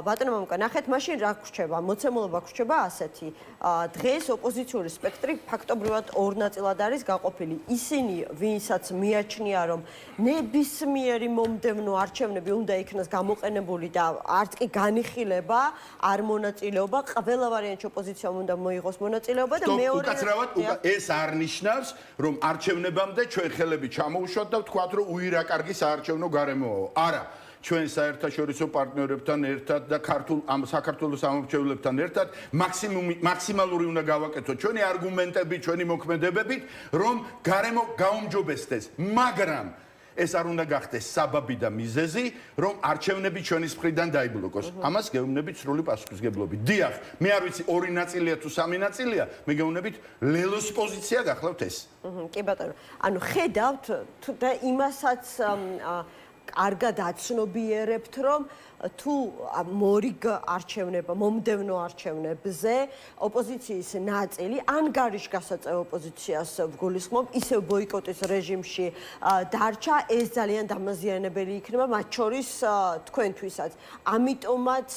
ბატონო მამუკა, ნახეთ, მაშინ რა გვრჩება? მოცემულობა გვრჩება ასეთი. დღეს ოპოზიციური სპექტრი ფაქტობრივად ორ ნაწილად არის გაყოფილი. ისინი, ვინცაც მიაჩნია, რომ ნებისმიერი მომდევნო არჩევნები უნდა იქნას გამოყენებული და არც კი განიხილება, არ მონაწილეობა, ყველა ვარიანტში ოპოზიციამ უნდა მოიღოს მონაწილეობა და მეორე უკაცრავად ეს არ ნიშნავს, რომ არჩევნებამდე ჩვენ ხელები ჩამოუშვათ და ვთქვათ, რომ უირა კარგი საარჩევნო გარემოა. არა. ჩვენ საერთაშორისო პარტნიორებთან ერთად და საქართველოს ამომრჩევლებთან ერთად მაქსიმალური უნდა გავაკეთოთ ჩვენი არგუმენტები, ჩვენი მოქმედებებით, რომ გარემო გაუმჯობესდეს, მაგრამ ეს არ უნდა გახდეს საბაბი და მიზეზი, რომ არჩევნები ჩვენის მხრიდან დაიბლოკოს. ამას გეუბნებით სრული პასუხისგებლობით. დიახ, მე არ ვიცი ორი ნაწილია თუ სამი ნაწილია, მე გეუბნებით ლელოს პოზიცია გახლავთ ეს. კი ბატონო. ანუ ხედავთ და იმასაც კარგად აცნობიერებთ, რომ თუ მორიგ არჩევნება, მომდევნო არჩევნებზე ოპოზიციის ნაწილი ან გარიშგასაწევ ოპოზიციას ვგულისხმობ, ისევ ბოიკოტის რეჟიმში დარჩა, ეს ძალიან დამაზიანებელი იქნება მათ შორის თქვენთვისაც. ამიტომაც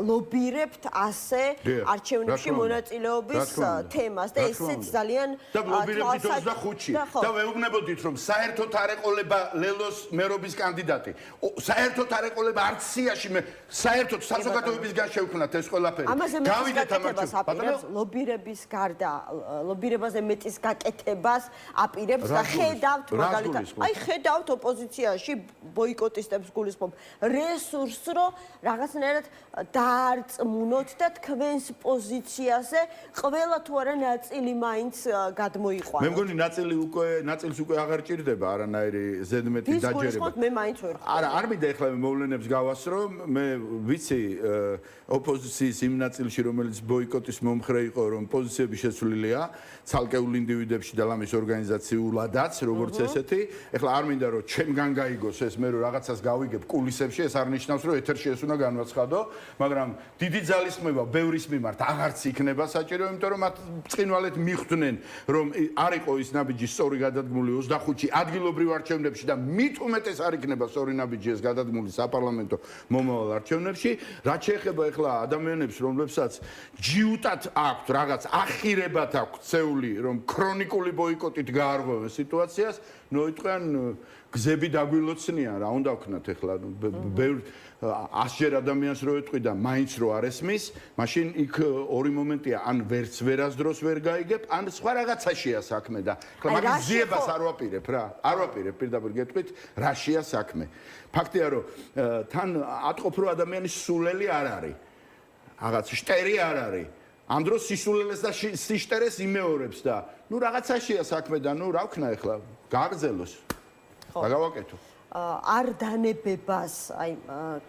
ლობირებთ ასე არჩევნებში მონაწილეობის თემას და ესეც ძალიან და ლობირებთ 25-ში და ვეუბნებოდით, რომ საერთოდ არ ეყოლება ლელოს მერობის კანდიდატი. საერთოდ არ ეყოლება არც სიაში მე საერთოდ საზოგადოებისგან შევქმნათ ეს ყველაფერი. გავიდეთ ამ არჩევნებს. ლობირების გარდა, ლობირებაზე მეტის გაკეთებას აპირებს და ხედავთ მაგალითად, აი ხედავთ ოპოზიციაში ბოიკოტისტებს გულისხმობ რესურსს, რომ რაღაცნაირად დაარწმუნოთ და თქვენს პოზიციაზე ყველა თუ არა ნაწილი მაინც გადმოიყვანოთ. მე მგონი ნაწილს უკვე აღარ ჭირდება არანაირი ზედმეტი დაჯერება. მე მაინც ვერ ხვდები. არა, არ მინდა ეხლა მოვლენებს გავასრო, მე ვიცი ოპოზიციის იმ ნაწილში, რომელიც ბოიკოტის მომხრე იყო, რომ პოზიციები შეცვლილია ცალკეულ ინდივიდებში და ლამის ორგანიზაციულადაც, როგორც ესეთი. ეხლა არ მინდა რომ ჩემგან გაიგოს ეს, მე რომ რაღაცას გავიგებ კულისებში, ეს არ ნიშნავს, რომ ეთერში ეს უნდა განვაცხადო. მაგრამ დიდი ძალისხმევა ბევრის მიმართ აღარც იქნება საჭირო, იმიტომ რომ მათ ბრწყინვალედ მიხვდნენ, რომ არ იყო ის ნაბიჯი სწორი გადადგმული 25-ში ადგილობრივ არჩევნებში და მით უმეტეს არ იქნება სწორი ნაბიჯი ეს გადადგმული საპარლამენტო მომავალ არჩევნებში. რაც შეეხება ეხლა ადამიანებს, რომლებსაც ჯიუტად აქვთ რაღაც ახირებათ აქვთ ცეული, რომ ქრონიკული ბოიკოტით გაარღვევენ სიტუაციას, ნოიტყვიან გზები დაგვილოცნიან, რა უნდა ვქნათ ეხლა ბევრ 100-ჯერ ადამიანს რო ეტყვი და მაინც რო არ ესმის, მაშინ იქ ორი მომენტია, ან ვერც ვერასდროს ვერ გაიგებ, ან სხვა რაღაცაშია საქმე და ეხლა მაგის ძიებას არ ვაპირებ რა. არ ვაპირებ პირდაპირ გეტყვით, რაშია საქმე. ფაქტია რომ თან ატყობ რომ ადამიანის სულელი არ არის. რაღაც შტერი არ არის. ამ დროს სისულელეს და სიშტერეს იმეორებს და ნუ რაღაცაშია საქმე და ნუ რა ვქნა ეხლა გაგრძელოს. და გავაკეთო. არ დანებებას, აი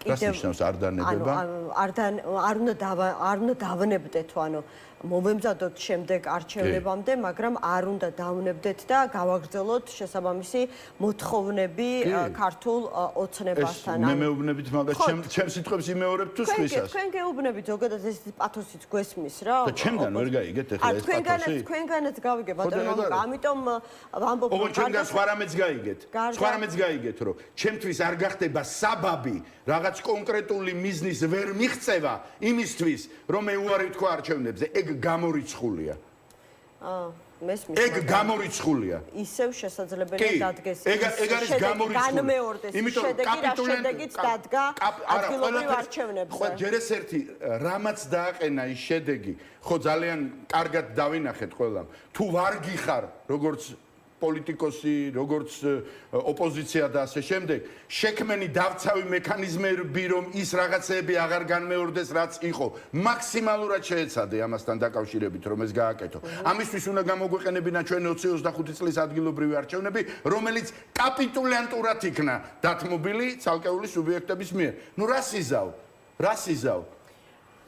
კიდევ არ დანებება. არ უნდა დავნებდეთ, ანუ მოვემზადოთ შემდეგ არჩევნებამდე, მაგრამ არ უნდა დავნებდეთ და გავაგრძელოთ შესაბამისი მოთხოვნები ქართულ ოცნებასთან. მე მეუბნებით მაგას ჩემ სიტყვებს იმეორებ თუ სხვისას. თქვენ გეუბნებით ზოგადად ეს პათოსიც გვესმის რა. და ჩემგან ვერ გაიგეთ ეხლა ეს პათოსი? თქვენგანაც გავიგე ბატონო, ამიტომ ვამბობ რომ ჩვენ სხვა რამეც გაიგეთ. სხვა რამეც გაიგეთ, რომ ჩემთვის არ გახდება საბაბი რაღაც კონკრეტული მიზნის ვერ მიღწევა იმისთვის, რომ მე უარი ვთქვა არჩევნებზე. ეგ გამორიცხულია. მესმის. ეგ გამორიცხულია. ისევ შესაძლებელია დადგეს. ეგ არის გამორიცხული. განმეორდეს შედეგიც დადგა ადგილობრივ არჩევნებზე. ხო, ჯერ ეს ერთი რამაც დააყენა ის შედეგი, ხო ძალიან კარგად დავინახეთ ყველამ. თუ ვარ გიხარ, როგორც პოლიტიკოსი, როგორც ოპოზიცია და ასე შემდეგ, შექმენი დავცავი მექანიზმები, რომ ის რაღაცეები აღარ განმეორდეს, რაც იყო, მაქსიმალურად შეეცადე ამასთან დაკავშირებით, რომ ეს გააკეთო. ამისთვის უნდა გამოგვეყენებინა ჩვენ 2025 წლის ადგილობრივი არჩევნები, რომელიც კაპიტულიანტურად იქნა დათმობილი ცალკეული სუბიექტების მიერ. ნუ რა სიზავ?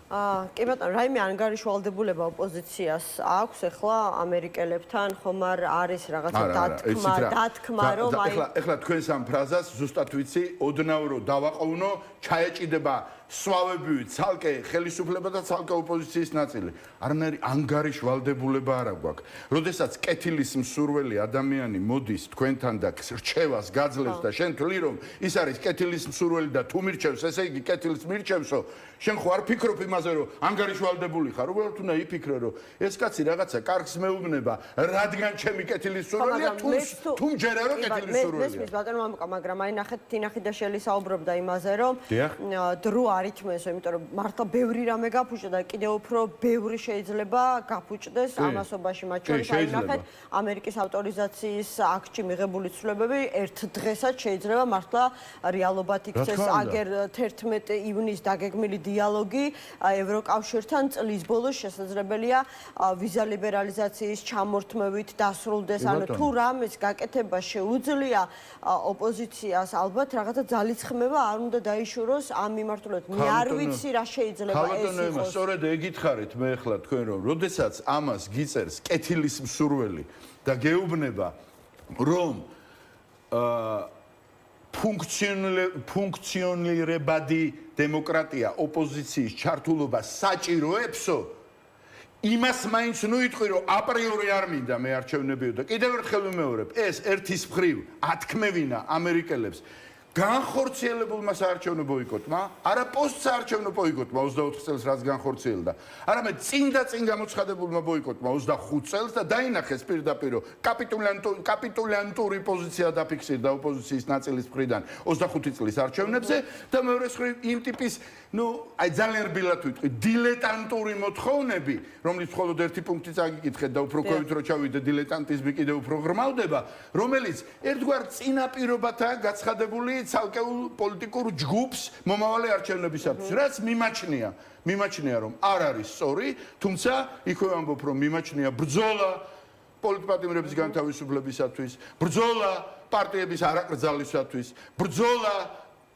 კი ბატონო, რაიმე ანგარიშვალდებულება ოპოზიციას აქვს ახლა ამერიკელებთან, ხომ არ არის რაღაცა დათქმა, რომ ეხლა თქვენს ამ ფრაზას ზუსტად ვიცი, ოდნავ რომ დავაყოვნო, ჩაეჭიდება სვავები ცალკე ხელისუფლება და ცალკე ოპოზიციის ნაწილი. არანაირი ანგარიშვალდებულება არ აქვს. როდესაც კეთილის მსურველი ადამიანი მოდის თქვენთან და რჩევას გაძლევს და შენ თვლი რომ ის არის კეთილის მსურველი და თუ მირჩევს, ესე იგი კეთილს მირჩევსო, შენ ხო არ ფიქრობ იმაზე რომ ანგარიშვალდებული ხარ, უბრალოდ უნდა იფიქრე რომ ეს კაცი რაღაცა კარგს მეუბნება, რადგან ჩემი კეთილის მსურველია, თუ მჯერა რომ კეთილის მსურველია. მესმის ბატონო მამუკა, მაგრამ აი ნახეთ თინახი და შელი საუბრობდა იმაზე რომ დრო არითმესო, იმიტომ რომ მართლა ბევრი რამე გაფუჭდა და კიდევ უფრო ბევრი შეიძლება გაფუჭდეს ამასობაში, მათ შორის აი ნახეთ ამერიკის ავტორიზაციის აქტში მიღებული ცვლილებები ერთ დღესაც შეიძლება მართლა რეალობად იქცეს. აგერ 11 ივნისს დაგეგმილი დიალოგი ევროკავშირთან წლის ბოლოს შესაძლებელია ვიზა ლიბერალიზაციის ჩამორთმევით დასრულდეს. ანუ თუ რამეს გაკეთება შეუძლია ოპოზიციას, ალბათ რაღაცა ძალისხმევა არ უნდა დაიშუროს ამ მიმართულებით. მე არ ვიცი რა შეიძლება ეს იყოს. სწორედ ეგითხარით მე ახლა თქვენ რომ როდესაც ამას გიწერს კეთილის მსურველი და გეუბნება რომ ფუნქციონირებადი დემოკრატია ოპოზიციის ჩართულობა საჭიროებსო, იმას მაინც ნუ იტყვი რომ აპრიორი არ მინდა მე არჩევნებიო და კიდევ ერთხელ ვიმეორებ, ეს ერთის მხრივ ათქმევინა ამერიკელებს განხორციელებულმა საარჩევნო ბოიკოტმა, არა პოსტსაარჩევნო ბოიკოტმა 24 წელს რაც განხორციელდა, არამედ წინ და წინ გამოცხადებულმა ბოიკოტმა 25 წელს და დაინახეს პირდაპირ კაპიტულიანტური პოზიცია დაფიქსირდა ოპოზიციის ნაწილის მხრიდან 25 წლის არჩევნებზე და მეორე მხრივ იმ ტიპის, აი ძალიან რბილად ვიტყვი, დილეტანტური მოთხოვნები, რომლის მხოლოდ ერთი პუნქტი წაგიკითხეთ და უფრო ქვევით რო ჩავიდე, დილეტანტიზმი კიდევ უფრო ღრმავდება, რომელიც ერთგვარ წინაპირობათაა გაცხადებული ცალკეულ პოლიტიკურ ჯგუფს მომავალი არჩევნებისათვის, რაც მიმაჩნია რომ არ არის სწორი, თუმცა იქვე ვამბობ რომ მიმაჩნია ბრძოლა პოლიტპატიმრების განთავისუფლებისათვის, ბრძოლა პარტიების არაკრძალისათვის, ბრძოლა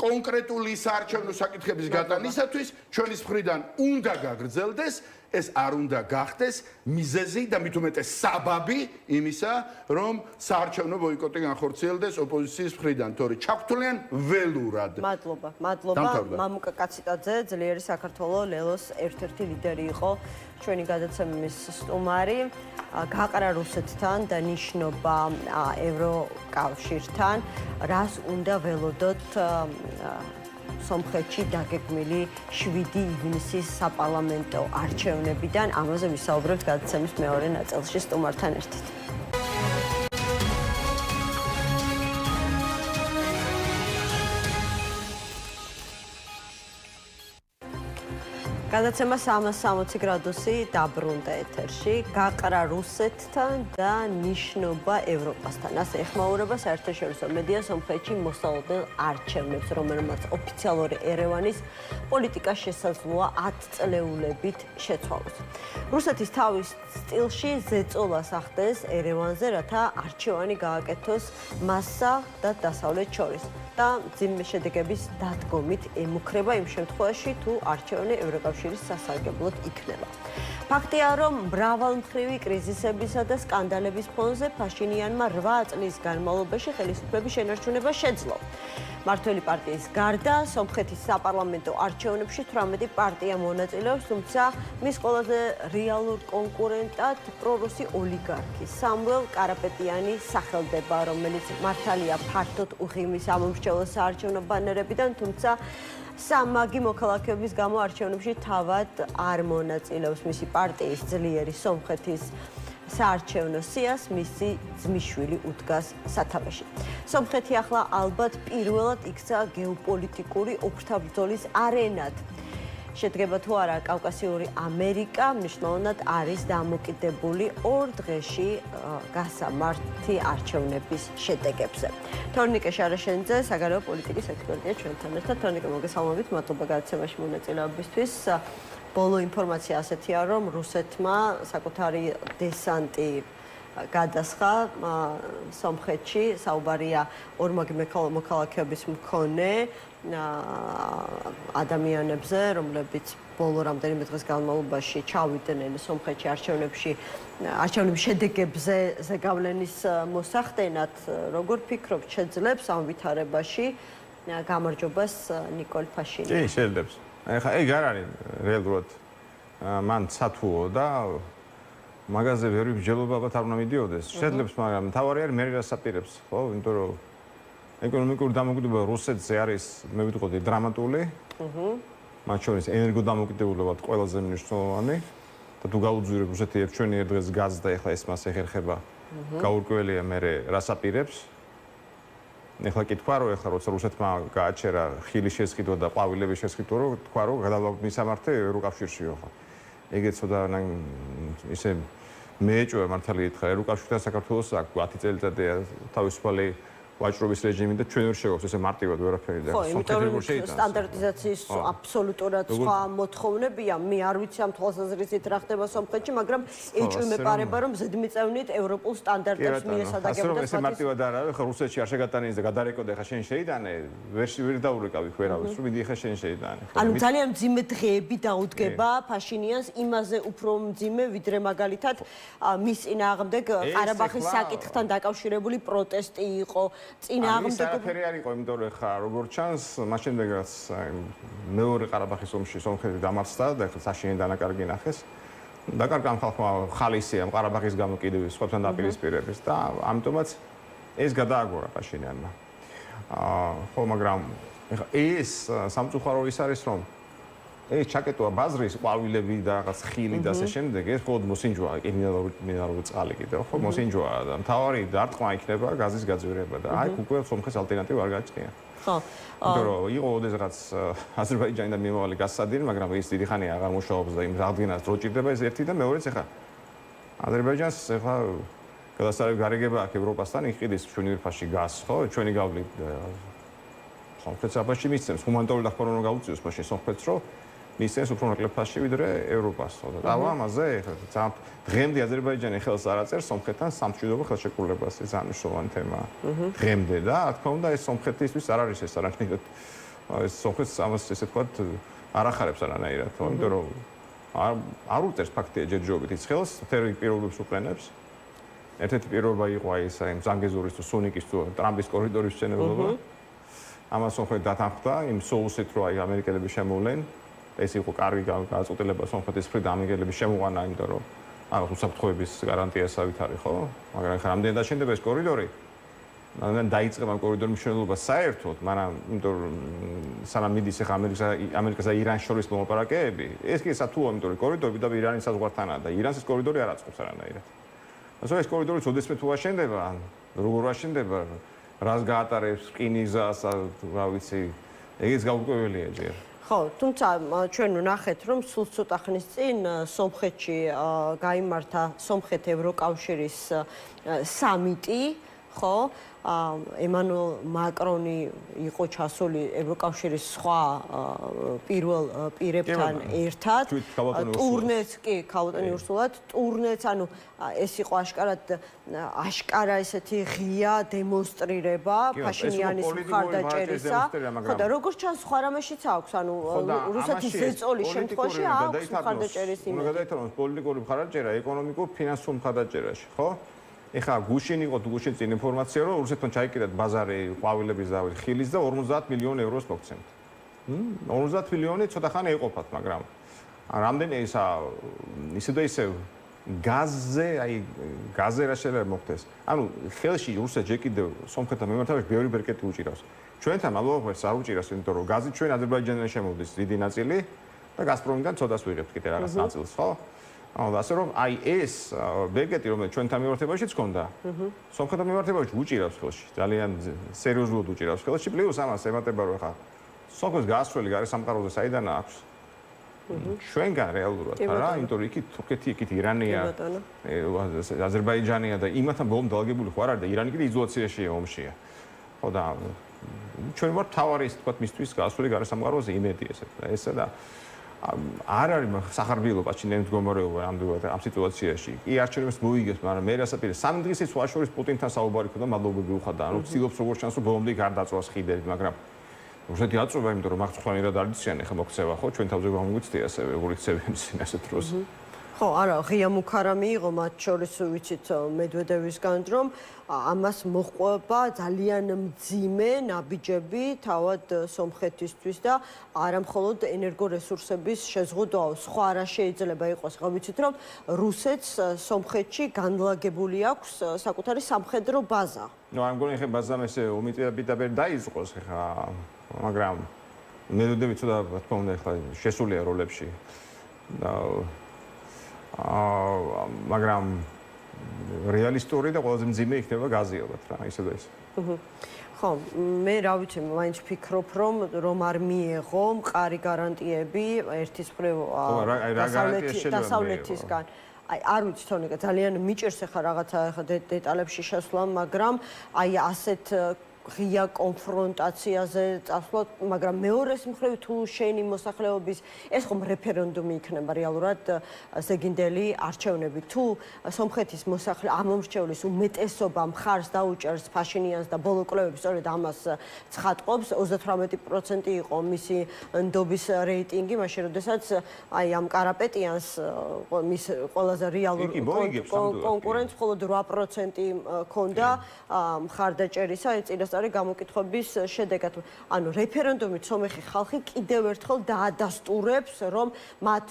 კონკრეტული საარჩევნო საკითხების გატანისათვის ჩვენის მხრიდან უნდა გაგრძელდეს, ეს არ უნდა გახდეს მიზეზი და მით უმეტეს საბაბი იმისა, რომ საარჩევნო ბოიკოტი განხორციელდეს ოპოზიციის მხრიდან, თორე ჩაგვთვლიან ველურად. მადლობა. მამუკა კაციტაძე, ძლიერი საქართველოს ლელოს ერთ-ერთი ლიდერი იყო, ჩვენი გადაცემის სტუმარი, გაყრა რუსეთთან და ნიშნობა ევროკავშირთან, რას უნდა ველოდოთ სომხეთში დაგეგმილი 7 ივნისის საპარლამენტო არჩევნებიდან. ამაზე ვისაუბრებთ გადაცემის მეორე ნაწილში სტუმართან ერთად. გადაცემა 360 გრადუსი დაბრუნდა ეთერში, გაყრა რუსეთთან და ნიშნობა ევროპასთან. ასე ეხმაურება საერთაშორისო მედია სომხეთში მოსალოდნელ არჩევნებს, რომელმაც ოფიციალური ერევანის პოლიტიკა შესაძლოა 10 წლეულებით შეცვალოს. რუსეთის თავის სტილში ზეწოლას ახდენს ერევანზე, რათა არჩევანი გააკეთოს მასსა და დასავლეთ შორის. და მძიმე შედეგების დადგომით ემუქრება იმ შემთხვევაში, თუ არჩევანი ევროკავშირის სასარგებლოდ იქნება. ფაქტია, რომ მრავალმხრივი კრიზისებისა და სკანდალების ფონზე ფაშინიანმა 8 წლის განმავლობაში ხელისუფლების შენარჩუნება შეძლო. მართველი პარტიის გარდა, სომხეთის საპარლამენტო არჩევნებში 18 პარტია მონაწილეობს, თუმცა მის ყველაზე რეალურ კონკურენტად პრორუსი ოლიგარქი სამუელ კარაპეტიანი სახელდება, რომელიც მართალია ფართოდ უღიმი სამომრჩევლო საარჩევნო ბანერებიდან, თუმცა სამაგი მოქალაქეების გამო არჩევნებში თავად არ მონაწილეობს. მისი პარტიის ძლიერი სომხეთის საარჩევნო სიას მისი ძმისშვილი უდგას სათავეში. სომხეთი ახლა ალბათ პირველად იქცა გეოპოლიტიკური ოფრთაბრძოლის არენად. შედგება თუ არა კავკასიური ამერიკა, მნიშვნელოვნად არის დამოკიდებული 2 დღეში გასამართი არჩევნების შედეგებზე. თორნიკე შარაშენძე, საგარეო პოლიტიკის ექსპერტია ჩვენთან ერთად. თორნიკე, მოგესალმებით, მადლობა გადაცემაში მონაწილეობისთვის. ბოლო ინფორმაცია ასეთია, რომ რუსეთმა საკუთარი დესანტი გადასხა სომხეთში, საუბარია ორმაგი მოქალაქეობის მქონე ადამიანებზე, რომლებიც ბოლო რამდენიმე დღის განმავლობაში ჩავიდნენ სომხეთში არჩევნების შედეგებზე ზეგავლენის მოსახდენად, როგორ ფიქრობთ, შეძლებს ამ ვითარებაში გამარჯვებას ნიკოლ ფაშინიანი? კი, შეძლებს. ეხლა ეგ არ არის რეალურად მან სათუო და მაგაზე ბევრი მსჯელობა ალბათ არ უნდა მიდიოდეს. შეძლებს, მაგრამ თავარი არის მე რას აპირებს, ხო? იმიტომ რომ ეკონომიკური დამოკიდებულება რუსეთზე არის, მე ვიტყოდი, დრამატული. მათ შორის ენერგოდამოკიდებულება ყველაზე მნიშვნელოვანი და თუ გაუძვირებ რუსეთი ჩვენი ერთ დღეს გაზს და ეხლა ეს მას ეხერხება. გაურკვეველია მე რას აპირებს. ეხლა კითხვა რომ ეხლა როცა რუსეთმა გააჩერა ხილის შესყიდვა და ყვავილების შესყიდვა, რომ თქვა რომ გადავლაგოთ მისამართი ევროკავშირშიო ხო. ეგეც ცოტა ისე მეეჭვია მართალი ითხრა ევროკავშირთან საქართველოს აქვს 10 წელიწადია თავისუფალი ვაჭრობის რეჟიმი და ჩვენ ვერ შევავს ესე მარტივად ვერაფერი და იმიტომ სტანდარტიზაციის აბსოლუტურად სხვა მოთხოვნებია. მე არ ვიცი ამ თვალსაზრისით რა ხდება სომხეთში, მაგრამ ეჭვმეპარება რომ ზედმიწევნით ევროპულ სტანდარტებს მიესადაგებოდა. ასე მარტივად არ არის, ხა რუსეთში არ შეგატანეს და გადარეკოდე ხა შენ შეიტანე, ვერ დაურეკავი ვერავის, რომ მიდი ხა შენ შეიტანე. ანუ ძალიან მძიმე დღეები დაუდგება ფაშინიანს იმაზე უფრო მძიმე, ვიდრე მაგალითად მის წინააღმდეგ ყარაბაღის საკითხთან დაკავშირებული პროტესტი იყო. წინააღმდეგ არაფერი არ იყო, იმიტომ რომ ხა როგორ ჩანს, მას შემდეგ რაც მეორე ყარაბაღის ომში სომხეთი დამარცხდა და ხა საშინელი დანაკარგი ნახეს. დაკარგა ხალხმა ხალისი ამ ყარაბაღის გამო კიდევ სხვებთან დაპირისპირების და ამიტომაც ეს გადააგორა ფაშინიანმა. ხო, მაგრამ ხა ეს სამწუხარო ის არის, რომ ეს ჩაკეტვა ბაზრის ყვავილები და რაღაც ხილი და ასე შემდეგ, ეს მხოლოდ მოსინჯვაა, მინერალური წყალი კიდევ, ხო, მოსინჯვაა და მთავარი დარტყმა იქნება გაზის გაძვირება და აი უკვე სომხეთს ალტერნატივა არ გააჩნია. ხო. იმიტომ რომ იყო ოდესღაც აზერბაიჯანიდან მიმავალი გასცადილი, მაგრამ ის დიდი ხანია აღარ მუშაობს და იმ აღდგენას დრო ჭირდება ეს ერთი და მეორეც ახლა აზერბაიჯანს ახლა გადასარევი გარიგება აქვს ევროპასთან, იყიდის ჩვენი ფაში გაზს, ხო, ჩვენი გავლით სომხეთს აბაში მისცემს ჰუმანიტარული დახმარება რომ გაუწიოს მაშინ სომხეთს რომ მისცემს უფრო ნაკლებ ფასში ვიდრე ევროპას. და ამაზე ძალიან დღემდე აზერბაიჯანი ხელს არ აწერს სომხეთთან სამშვიდობო ხელშეკრულებას, ეს ძალიან მნიშვნელოვანი თემაა. დღემდე და რა თქმა უნდა ეს სომხეთისთვის არ არის ეს არანაირად ეს სომხეთს ამას ესე ვთქვათ არ ახარებს არანაირად, იმიტომ რომ არ უწერს ფაქტია ჯერჯერობით ის ხელს, თერორი პირობებს უყენებს. ერთ-ერთი პირობა იყო აი ეს ზანგეზურის თუ სუნიკის თუ ტრამპის კორიდორის მშენებლობა. ამას სომხეთი დათანხმდა იმ სოუსით რომ აი ამერიკელები შემოვლენ. ეს იყო კარგი გაწყვეტილება სომხეთის მხრიდან ამერიკელების შემოყვანა, იმიტომ რომ რაღაც უსაფრთხოების გარანტიასავით არის, ხო? მაგრამ ხა რამდენი დაშენდება ეს კორიდორი? მაგრამ დაიწყება კორიდორის მშენებლობა საერთოდ, მაგრამ იმიტომ რომ სანამ მიდის ხა ამერიკასა და ირანს შორის მოლაპარაკებები, ეს კი სათუო, იმიტომ რომ კორიდორი და ირანის საზღვართანაა და ირანს ეს კორიდორი არ აწყობს არანაირად. ასე ეს კორიდორი ოდესმე თუ აშენდება, როგორ აშენდება, რას გაატარებს რკინიგზას, რა ვიცი, ეგეც გაურკვეველია ჯერ. ხო, თუმცა ჩვენ ვნახეთ, რომ სულ ცოტა ხნის წინ სომხეთში გაიმართა სომხეთ-ევროკავშირის სამიტი, ხო? ემანუელ მაკრონი იყო ჩასული ევროკავშირის სხვა პირველ პირებთან ერთად. ტურნეც კი, ქალბატონი ურსულად, ტურნეც, ანუ ეს იყო აშკარა ესეთი ღია დემონსტრირება ფაშინიანის მხარდაჭერისა. ხო და როგორც ჩანს, სხვა რამეშიც აქვს, ანუ რუსეთის ზეწოლის შემთხვევაში აქვს მხარდაჭერის იმედი. უნდა გადაითვალოს პოლიტიკური მხარდაჭერა ეკონომიკურ ფინანსურ მხარდაჭერაში, ხო? ეხლა გუშინ იყო თუ გუშინ წინ ინფორმაცია რომ რუსეთთან ჩაიკიდათ ბაზარი ყვავილების და ხილის და 50 მილიონი ევროს მოგცემთ. 50 მილიონი ცოტა ხანი ეყოფათ, მაგრამ რამდენი ისე და ისე გაზზე, აი გაზზე რა შეიძლება მოხდეს. ანუ ხელში რუსეთს ჯერ კიდევ სომხეთთან მიმართებაში ბევრი ბერკეტი უჭირავს. ჩვენთან მალოხებს არ უჭირავს, იმიტომ რომ გაზი ჩვენ აზერბაიჯანიდან შემოვდის დიდი ნაწილი და გაზპრომიდან ცოტას ვიღებთ კიდე რაღაც ნაწილს, ხო? ასე რომ აი ეს ბერკეტი რომელიც ჩვენთან მიმართებაშიც ქონდა, სომხეთთან მიმართებაში უჭირავს ხელში, ძალიან სერიოზულად უჭირავს ხელში, პლუს ამას ემატება რომ ხა სომხეთს გასვლელი გარე სამყაროზე საიდან აქვს? ჩვენგან რეალურად არა, იმიტომ რომ იქით თურქეთი, იქით ირანია, აზერბაიჯანია და იმათთან ბოლომდე დალაგებული ხო არ არის და ირანი კიდე იზოლაციაშია ომშია. ხო და ჩვენ ვართ თავარი ის თქვა მისთვის გასვლელი გარე სამყაროზე იმედი ესა და არ არის სახარბიელო პაჩინელის მდგომარეობა ამდენად ამ სიტუაციაში. კი არჩევნებს მოიგებს, მაგრამ მე რასაპირე სამ დღის ის ვაშორის პუტინთან საუბარი ქონდა, მადლობები უხადა. ანუ ცდილობს როგორც ჩანს რომ ბოლომდე გარდაწვას ხიდებით, მაგრამ რუსეთი აწובה, იმიტომ რომ აღწყვანილად არ იციან ახლა მოქცევა ხო, ჩვენ თავზე გამოგვიცდი ასევე ეგურიქცევიან ისინი ასეთ დროს. ხო, არა, ღია მუქარა მიიღო მათ შორის ვიცით მედვედევისგან, რომ ამას მოჰყვება ძალიან მძიმე ნაბიჯები თავად სომხეთისთვის და არა მხოლოდ ენერგორესურსების შეზღუდვა, სხვა რა შეიძლება იყოს. ხო, ვიცით რომ რუსეთს სომხეთში განლაგებული აქვს საკუთარი სამხედრო ბაზა. ნუ ამ გონი ხე ბაზამ ესე უმიტებიტაბერ დაიწყოს ხა, მაგრამ მედვედევი ცოტა რა თქმა უნდა ხა შესულია როლებში და მაგრამ რეალისტური და ყველაზე მძიმე იქნება გაზიაროთ რა, ისე და ისე. ხო, მე რა ვიცი, მაინც ვფიქრობ, რომ არ მიეღო მყარი გარანტიები ერთის მხრივ დასავლეთისგან. აი, არ ვიცი თონიკა, ძალიან მიჭირს ახლა რაღაცა ახლა დეტალებში შესვლა, მაგრამ აი ასეთ ღია კონფრონტაციაზე წასვლა, მაგრამ მეორეს მხრივ თუ შენი მოსახლეობის ეს ხომ რეფერენდუმი იქნება რეალურად ზეგინდელი არჩევნები. თუ სომხეთის ამომრჩევლის უმეტესობა მხარს დაუჭერს ფაშინიანს და ბოლო კვლევები სწორედ ამას ცხადყოფს, 38% იყო მისი ნდობის რეიტინგი, მაშინ როდესაც აი ამ კარაპეტიანს მის ყველაზე რეალურ კონკურენტს მხოლოდ 8% ჰქონდა მხარდაჭერისა წინასწარი გამოკითხვების შედეგად. ანუ რეფერენდუმით სომეხი ხალხი კიდევ ერთხელ დაადასტურებს, რომ მათ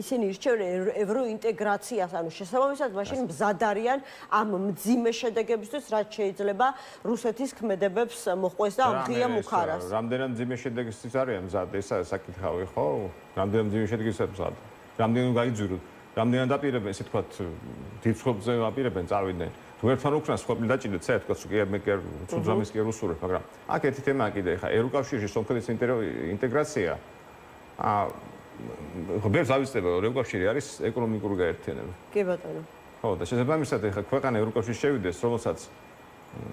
ისინი ირჩევენ ევროინტეგრაციას, ანუ შესაბამისად მაშინ მზად არიან ამ მძიმე შედეგებისთვის, რაც შეიძლება რუსეთის ქმედებებს მოჰყვეს და ამ ღია მუქარას. რამდენად მძიმე შედეგისთვის არიან მზად, ესა საკითხავი, ხო? რამდენად მძიმე შედეგისთვის მზად? რამდენად გაიძვიროთ? რამდენად აპირებენ, ესე ვთქვათ, დიდხობზე აპირებენ წავიდნენ. თუ ერთმან უკრას ხობლი დაჭიდეთ, საერთოდ ვთქვათ, კი მე კი ცუძამის კი რუსურებ, მაგრამ აქ ერთი თემა კიდე ხა ევროკავშირში სომხეთის ინტეგრაცია ხობერს ავიწყდება, რომ ევროკავშირი არის ეკონომიკური გაერთიანება. კი ბატონო. ხო, და შესაბამისად ხა ქვეყანა ევროკავშირში შევიდეს, რომელსაც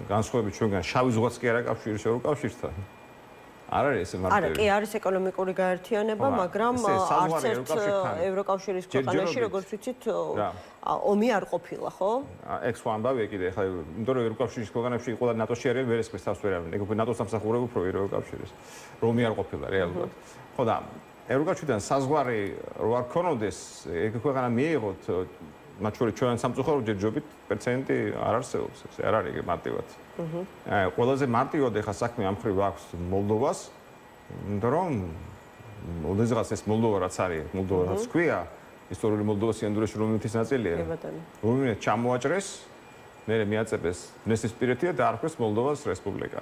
განსხვავებით ჩვენგან შავი ზღვაც კი არ აკავშირებს ევროკავშირთან. არ არის ესე მარტივი. არა, კი არის ეკონომიკური გაერთიანება, მაგრამ არც ერთ ევროკავშირის ქვეყანაში, როგორც ვიცით, ომი არ ყოფილა, ხო? ეგ სხვა ამბავია კიდე, ხა, იმიტომ რომ ევროკავშირის ქვეყანებში იყო და ნატოში არიან, ვერასდროს თავს ვერ ავიდნენ. ეგ უკვე ნატოს სამსახურები უფრო ევროკავშირის. რომ ომი არ ყოფილა რეალურად. ხო და ევროკავშირიდან საზღვარი რო არ ქონოდეს, ეგ ქვეყანა მიიღოთ, მათ შორის ჩვენ სამწუხაროდ ჯერჯობით პერცენტი არ არსებობს, ეს არ არის მარტივად. ყველაზე მარტივად ეხა საქმე ამ მხრივ აქვს მოლდოვას, იმიტომ რომ ოდესღაც ეს მოლდოვა რაც არის, მოლდოვა რაც ქვია, ისტორიული მოლდოვას სიანდურეში რომელთის ნაწილია. რომელმე ჩამოაჭრეს, მერე მიაწებეს ნესისპირეთი და დაარქვეს მოლდოვას რესპუბლიკა.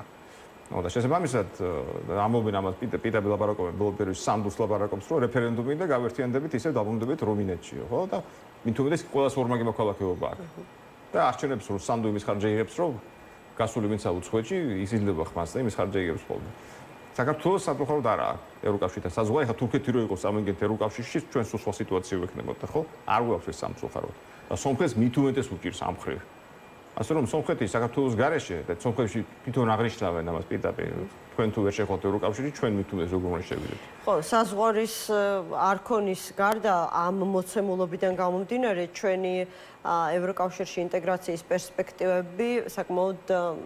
და შესაბამისად ამობენ ამას პიტაბი ლაპარაკობენ ბოლო პერიოდში 3 დღეს ლაპარაკობს რომ რეფერენდუმი და გავერთიანდებით ისე დაბრუნდებით რომინეთშიო, ხო? და მით უმეტეს ყველას ორმაგი მოქალაქეობა აქვს. და არჩევნებს რომ სანდუ იმის ხარჯეიღებს რომ გასული ვინცა უცხოეთში იზრდება ხმას და იმის ხარჯეიღებს ხოლმე. საქართველოს სამწუხაროდ არა ევროკავშირთან საზღვარი, ხა თურქეთი რო იყოს ამენგეთ ევროკავშირში ჩვენ სულ სხვა სიტუაცია ვექნებოდა, ხო? არ გვაქვს ეს სამწუხაროდ. და სომხეთს მით უმეტეს უჭირს ამ მხრივ. ასე რომ სომხეთი საქართველოს გარეშე და სომხეთში თვითონ აღნიშნავენ ამას პიტაბი თქვენ თუ ვერ შეხოთ ევროკავშირში ჩვენ მით უმეტეს როგორ უნდა შევიდეთ. ხო, საზღვარის არქონის გარდა ამ მოცემულობიდან გამომდინარე ჩვენი ევროკავშირში ინტეგრაციის პერსპექტივები საკმაოდ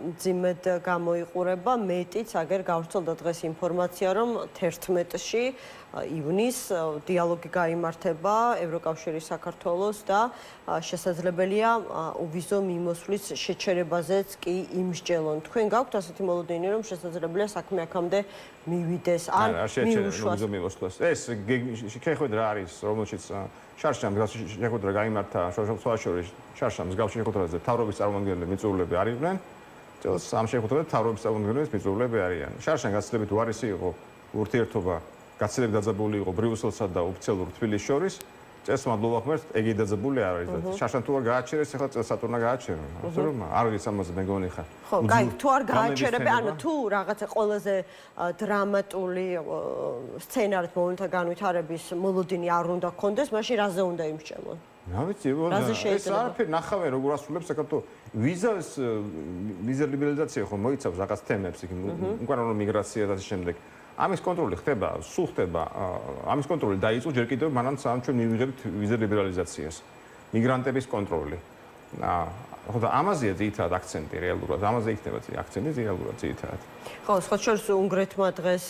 მძიმედ გამოიყურება. მეტიც აგერ გავრცელდა დღეს ინფორმაცია, რომ 11-ში ივნის დიალოგი გაიმართება ევროკავშირის საქართველოს და შესაძლებელია უვიზო მიმოსვლის შეჩერებაზეც კი იმსჯელონ. თქვენ გაქვთ ასეთი მოლოდინი, რომ შესაძლებელია საქმე აქამდე მივიდეს ან მიუშვას. ეს შეხედა რა არის, რომელშიც შარშამ შეხედა გაიმართა შოშოთვაშორის შარშამ მსგავსი შეხედაზე თავრობის წარმომადგენლები მიწურულები არიდნენ. წელს ამ შეხედაზე თავრობის წარმომადგენლები მიწურულები არიან. შარშამ გაცილებით უარესი იყო ურთიერთობა გაცილებით დაძაბული იყო ბრიუსელსა და ოფიციალურ თბილისს შორის. წელს მადლობა ხმერთ, ეგ დაძაბული არ არის და შარშამ თუ არ გააჩერეს, ახლა წელს სატურნა გააჩერა. ასე რომ არ არის ამაზე მეგონი ხარ. ხო, კაი, თუ არ გააჩერებენ, ანუ თუ რაღაცა ყველაზე დრამატული სცენარით მომენტა განვითარების მოლოდინი არ უნდა გქონდეს, მაშინ რაზე უნდა იმსჯელონ? რა ვიცი, ეს არაფერი ნახავენ როგორ ასრულებს საქართველოს ვიზა ლიბერალიზაცია ხო მოიცავს რაღაც თემებს იქ უკანონო მიგრაცია და ამ შემდეგ. ამის კონტროლი ხდება, სულ ხდება. ამის კონტროლი დაიწყო ჯერ კიდევ მანამ სამ ჩვენ მივიღებთ ვიზა ლიბერალიზაციას. მიგრანტების კონტროლი. ხო და ამაზეა ძირითადად აქცენტი რეალურად. ამაზე იქნება აქცენტი რეალურად ძირითადად. ხო, სხვა შორის უნგრეთმა დღეს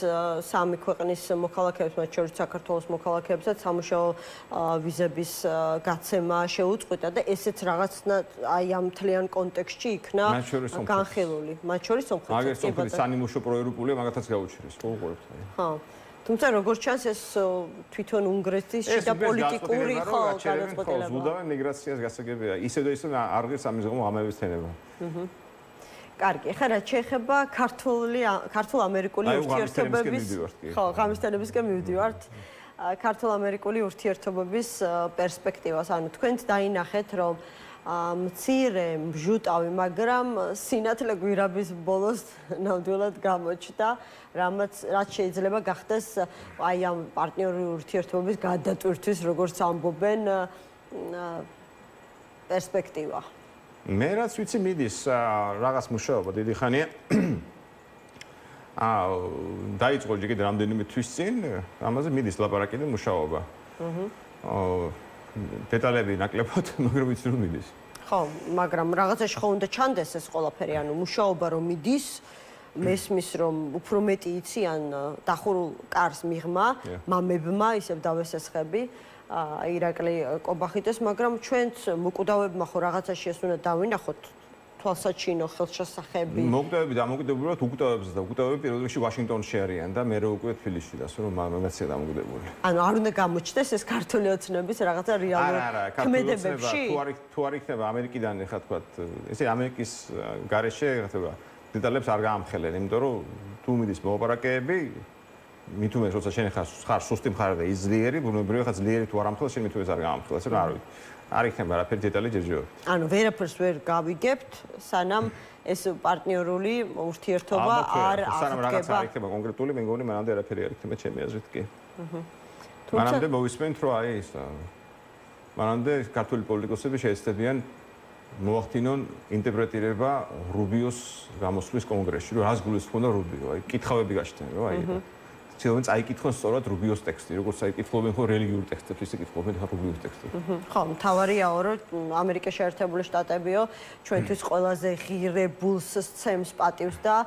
სამი ქვეყნის მოქალაქეებს, მათ შორის საქართველოს მოქალაქეებსაც სამუშაო ვიზების გაცემა შეუწყვიტა და ესეც რაღაცნა აი ამ მთლიან კონტექსტში იქნა განხილული. მათ შორის სომხეთიც. აგერ სომხეთის სანიმუშო პროევროპულია, მაგათაც გაუჩერეს. ხო, უყურებთ. ხო. თუმცა როგორც ჩანს ეს თვითონ უნგრეთის შიდა პოლიტიკური ხო გადაწყვეტილება. ზუდავენ მიგრაციას გასაგებია. ისე და ისე არ ღირს ამის გამო ამების თენება. კარგი, ხა რა შეეხება ქართულ-ამერიკული ურთიერთობების ხო, ღამის თემებისკენ მივდივართ. ქართულ-ამერიკული ურთიერთობების პერსპექტივას, ანუ თქვენც დაინახეთ, რომ მცირე მჟუტავი, მაგრამ სინათლე გვირაბის ბოლოს ნამდვილად გამოჩნდა, რაც შეიძლება გახდეს აი ამ პარტნიორული ურთიერთობების გადატვირთვის, როგორც ამბობენ, პერსპექტივა. მე რაც ვიცი მიდის რაღაც მუშაობა დიდი ხანია. დაიწყო ჯერ რამდენიმე თვის წინ, ამაზე მიდის ლაპარაკი და მუშაობა. დეტალები ნაკლებად, მაგრამ ვიცი რომ მიდის. ხო, მაგრამ რაღაცაში ხო უნდა ჩანდეს ეს ყველაფერი, ანუ მუშაობა რომ მიდის, მესმის რომ უფრო მეტი იციან დახურულ კარს მიღმა, მამებმა, ისევ დავესესხები. ირაკლი კობახიძეს, მაგრამ ჩვენც მოკვდავებმა ხო რაღაცაში ეს უნდა დავინახოთ თვალსაჩინო ხელშესახები. მოკვდავები დამოკვდებლად უკვდავებს დაკვდავები პირველ რიგში ვაშინგტონში არიან და მე რო უკვე თბილისში და სულ მამაცია დამოკვდებული. ანუ არ უნდა გამოჩნდეს ეს ქართული ოცნების რაღაცა რეალური ქმედებებში? თუ არ იქნება ამერიკიდან ხა თქვა, ესე ამერიკის გარეშე ხა დეტალებს არ გაამხელენ, იმიტომ რომ თუ მიდის მოლაპარაკეები მით უმეტეს როცა შენ ხარ სუსტი მხარე და იძლიერი, ბუნებრივია ხა ძლიერი თუ არ ამხელს, შენ მით უმეტეს არ გაამხელს, ასე რომ არ ვიცი. არ იქნება არაფერი დეტალი ჯერჯერობით. ანუ ვერაფერს ვერ გავიგებთ, სანამ ეს პარტნიორული ურთიერთობა არ აღდგება. სანამ რაღაცა არ იქნება კონკრეტული, მე მგონი მანამდე არაფერი არ იქნება ჩემი აზრით კი. მანამდე მოვისმენთ, რომ აი ეს მანამდე ქართული პოლიტიკოსები შეეცდებიან მოახდინონ ინტერპრეტირება რუბიოს გამოსვლის კონგრესში, რომ რას გულისხმობდა რუბიო, აი კითხავები გაჩნდნენ, რომ აი ცდილობენ წაიკითხონ სწორად რუბიოს ტექსტი, როგორც წაიკითხულობენ ხო რელიგიურ ტექსტებს, ისე კითხულობენ ხა რუბიოს ტექსტებს. ხო, მთავარიაო, რომ ამერიკის შეერთებული შტატებიო ჩვენთვის ყველაზე ღირებულს სცემს პატივს და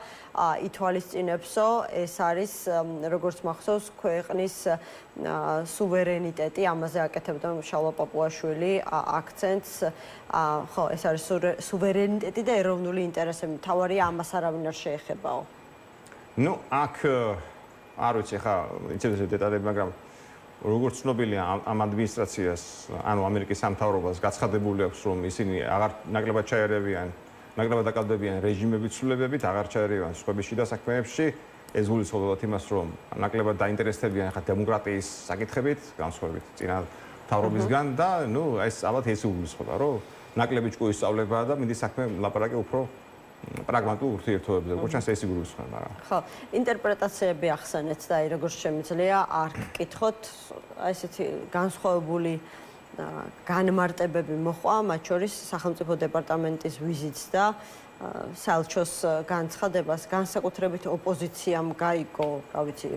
ითვალისწინებსო, ეს არის როგორც მახსოვს ქვეყნის სუვერენიტეტი, ამაზე აკეთებდა შალვა პაპუაშვილი აქცენტს. ხო, ეს არის სუვერენიტეტი და ეროვნული ინტერესები. მთავარია ამას არავინ არ შეეხებაო. ნუ აქ არ ვიცი ხა იცით დეტალები, მაგრამ როგორც ცნობილია ამ ადმინისტრაციას, ანუ ამერიკის სამთავრობას გაცხადებული აქვს, რომ ისინი აღარ ნაკლებად ჩაერევიან, ნაკლებად აკავდებიან რეჟიმების ცვლილებებით, აღარ ჩაერევიან სხვების შიდა საქმეებში. ეს გულისხმობთ იმას, რომ ნაკლებად დაინტერესდებიან ხა დემოკრატიის საკითხებით, განსხვავებით წინა მთავრობისგან და ნუ ეს ალბათ ეს გულისხმობა, რომ ნაკლები ჭკუის სწავლებაა და მინდის საქმე ლაპარაკი უფრო პრაგმატულ ურთიერთობებზე, როგორც ჩანს ეს გულისხმობა, მაგრამ ხო, ინტერპრეტაციები ახსენეთ და აი როგორც შემიძლია არ გკითხოთ, აი ესეთი განსხვავებული განმარტებები მოყვა, მათ შორის სახელმწიფო დეპარტამენტის ვიზიტს და საელჩოს განცხადებას, განსაკუთრებით ოპოზიციამ გაიგო, რა ვიცი,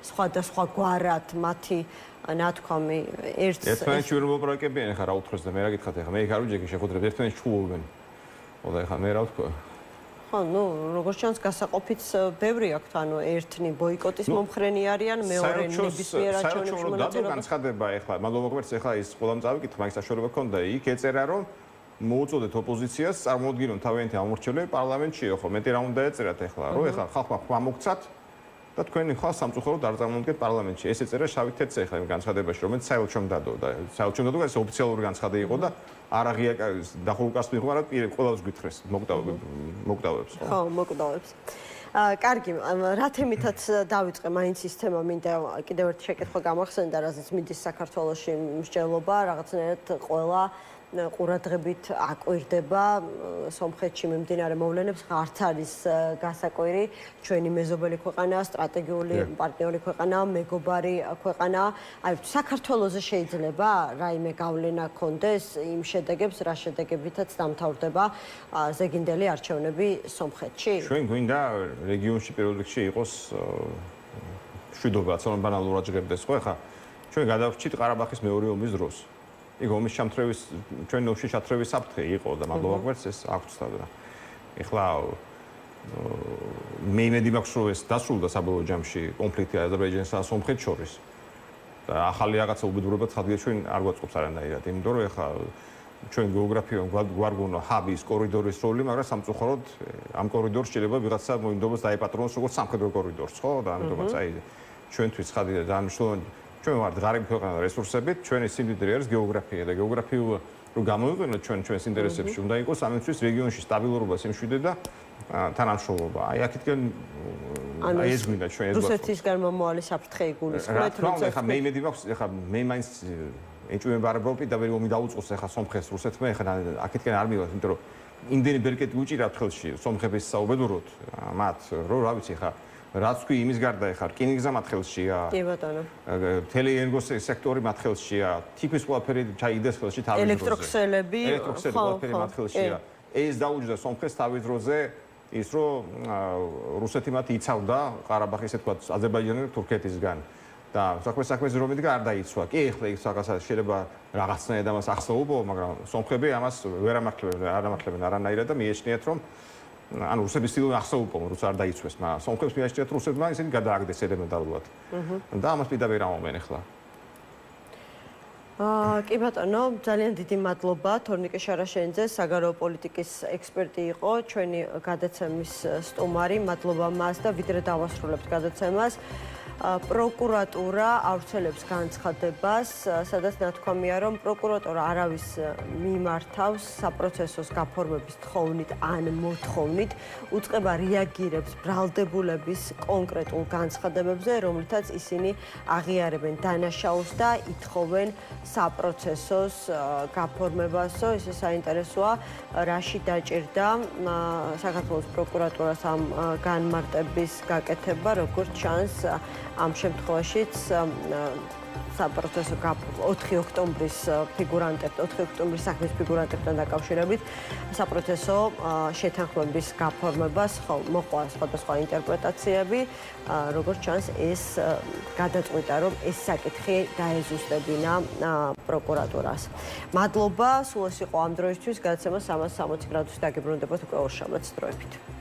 სხვადასხვა გვარად მათი ნათქვამი ერთმანეთს ვერ მოპარაკებიან ხა რა უთხრეს და მე რა გითხრათ ხა მე იქ არ ვიჯექი შეხვედრებს ერთმანეთს ჩხუბობენ. ხო და ხა მე რა ვთქვა? ხო, ნუ როგორც ჩანს გასაყოფიც ბევრი აქვთ, ანუ ერთნი ბოიკოტის მომხრენი არიან, მეორე ნებისმიერ არჩევნებში მონაწილეობა. განცხადება ეხლა, მადლობა გვერდს ეხლა ის ყველამ წავიკითხე, მაგის საშუალება ქონდა. იქ ეწერა რომ მოუწოდეთ ოპოზიციას წარმოუდგინონ თავიანთი ამორჩევლები პარლამენტშიო, ხო, მეტი რა უნდა ეწერათ ეხლა, რომ ეხლა ხალხმა ხმა მოგცათ და თქვენი ხალხ სამწუხაროდ არ წარმოუდგეთ პარლამენტში. ეს ეწერა შავი თეთრზე ეხლა იმ განცხადებაში, რომელიც საელჩომ დადო და საელჩომ დადო, ეს ოფიციალური განცხადი იყო და არ აღია დახურულ კარს მიღმა, პირ ყველას გვითხრეს მოკვდავებს. ხო, მოკვდავებს. კარგი, რა თემითაც დავიწყე მაინც ის თემა, მინდა კიდევ ერთი შეკითხვა გამახსენდა, რაზეც მიდის საქართველოში მსჯელობა, რაღაცნაირად ყველა ყურადღებით აკვირდება სომხეთში მიმდინარე მოვლენებს, არც არის გასაკვირი, ჩვენი მეზობელი ქვეყანაა, სტრატეგიული პარტნიორი ქვეყანაა, მეგობარი ქვეყანაა. აი, საქართველოზე შეიძლება რაიმე გავლენა ქონდეს იმ შედეგებს, რა შედეგებითაც დამთავრდება ზეგინდელი არჩევნები სომხეთში? ჩვენ გვინდა რეგიონში პირველ რიგში იყოს მშვიდობა, რომ ბანალურად ჟღერდეს, ხო? ეხლა ჩვენ გადავრჩით ყარაბახის მეორე ომის დროს. იქ ომის ჩამთრევის ჩვენ ომში ჩათრევის საფრთხე იყო და მადლობა გვერდს ეს აქვს და ეხლა მე იმედი მაქვს რომ ეს დასრულდა საბოლოო ჯამში კონფლიქტი აზერბაიჯანსა და სომხეთს შორის და ახალი რაღაცა უბედურება ცხადია ჩვენ არ გვაწყობს არანაირად იმიტომ რომ ეხლა ჩვენ გეოგრაფიამ გვარგონა ჰაბის კორიდორის როლი მაგრამ სამწუხაროდ ამ კორიდორს შეიძლება ვიღაცა მოინდომოს დაეპატრონოს როგორც სამხედრო კორიდორს ხო და ამიტომაც აი ჩვენთვის ცხადია და მნიშვნელოვანი ჩვენ ვართ ღარიბი ქვეყანა რესურსებით ჩვენი სიმდიდრე არის გეოგრაფია და გეოგრაფიულ რომ გამოვიყენოთ ჩვენს ინტერესებში უნდა იყოს ამისთვის რეგიონში სტაბილურობა სიმშვიდე და თანამშრომლობა აი აქეთკენ აი ეს გვინდა ჩვენ ეს რუსეთისგან მომავალი საფრთხე იგულისხმეთ როცა ეხა მე იმედი მაქვს ეხა მე მაინც ეჭვმება არაბები და ვერ ომი დაუწყოს ეხა სომხეთს რუსეთმა ეხა აქეთკენ არ მივიღოთ იმიტომ რომ იმდენი ბერკეტი უჭირავთ ხელში სომხების საუბედუროდ მათ რომ რა ვიცი ეხა რაც თქვი იმის გარდა ეხა რკინიგზა მათ ხელშია კი ბატონო თელეენერგოს სექტორი მათ ხელშია თითქმის ყველაფერი ჩაიგდეს ხელში თავის დროზე ელექტროქსელები ყველაფერი მათ ხელშია ეს დაუჯდა სომხეთს თავის დროზე ის რომ რუსეთი მათ იცავდა ყარაბაღის ესე ვთქვათ აზერბაიჯანი და თურქეთისგან და საქმეს რომ იდგა არ დაიცვა კი ეხლა ის რაღაცა შეიძლება რაღაცნაირად ამას ახსოვებო მაგრამ სომხები ამას ვერ ამართლებენ არანაირად და მიეჩნიათ რომ ანუ რუსების სტილი ახსოვებო როცა არ დაიცვეს მაგრამ სომხებს მიაჩნიათ რუსებმა ისინი გადააგდეს ელემენტარულად და ამას პირდაპირ ამომენ ეხლა კი ბატონო, ძალიან დიდი მადლობა თორნიკე შარაშენიძე, საგარეო პოლიტიკის ექსპერტი იყო, ჩვენი გადაცემის სტუმარი. მადლობა მას და ვიდრე დავასრულებთ გადაცემას. პროკურატურა ავრცელებს განცხადებას, სადაც ნათქვამია, რომ პროკურატურა არავის მიმართავს საპროცესოს გაფორმების თხოვნით ან მოთხოვნით, უწყება რეაგირებს ბრალდებულების კონკრეტულ განცხადებებზე, რომლითაც ისინი აღიარებენ დანაშაულს და ითხოვენ საპროცესოს გაფორმებასო, ესე საინტერესოა, რაში დაჭირდა საქართველოს პროკურატურას ამ განმარტების გაკეთება, როგორც ჩანს ამ შემთხვევაშიც საპროცესო 4 ოქტომბრის ფიგურანტებთან 4 ოქტომბრის საქმის ფიგურანტებთან დაკავშირებით საპროცესო შეთანხმების გაფორმებას მოყვა სხვადასხვა ინტერპრეტაციები როგორც ჩანს ეს გადაწყვიტა რომ ეს საკითხი დაეზუსტებინა პროკურატურას. მადლობა, სულ ეს იყო ამ დროისთვის, გადაცემა 360 გრადუსი დაგიბრუნდებათ უკვე ორ შაბათს დროებით.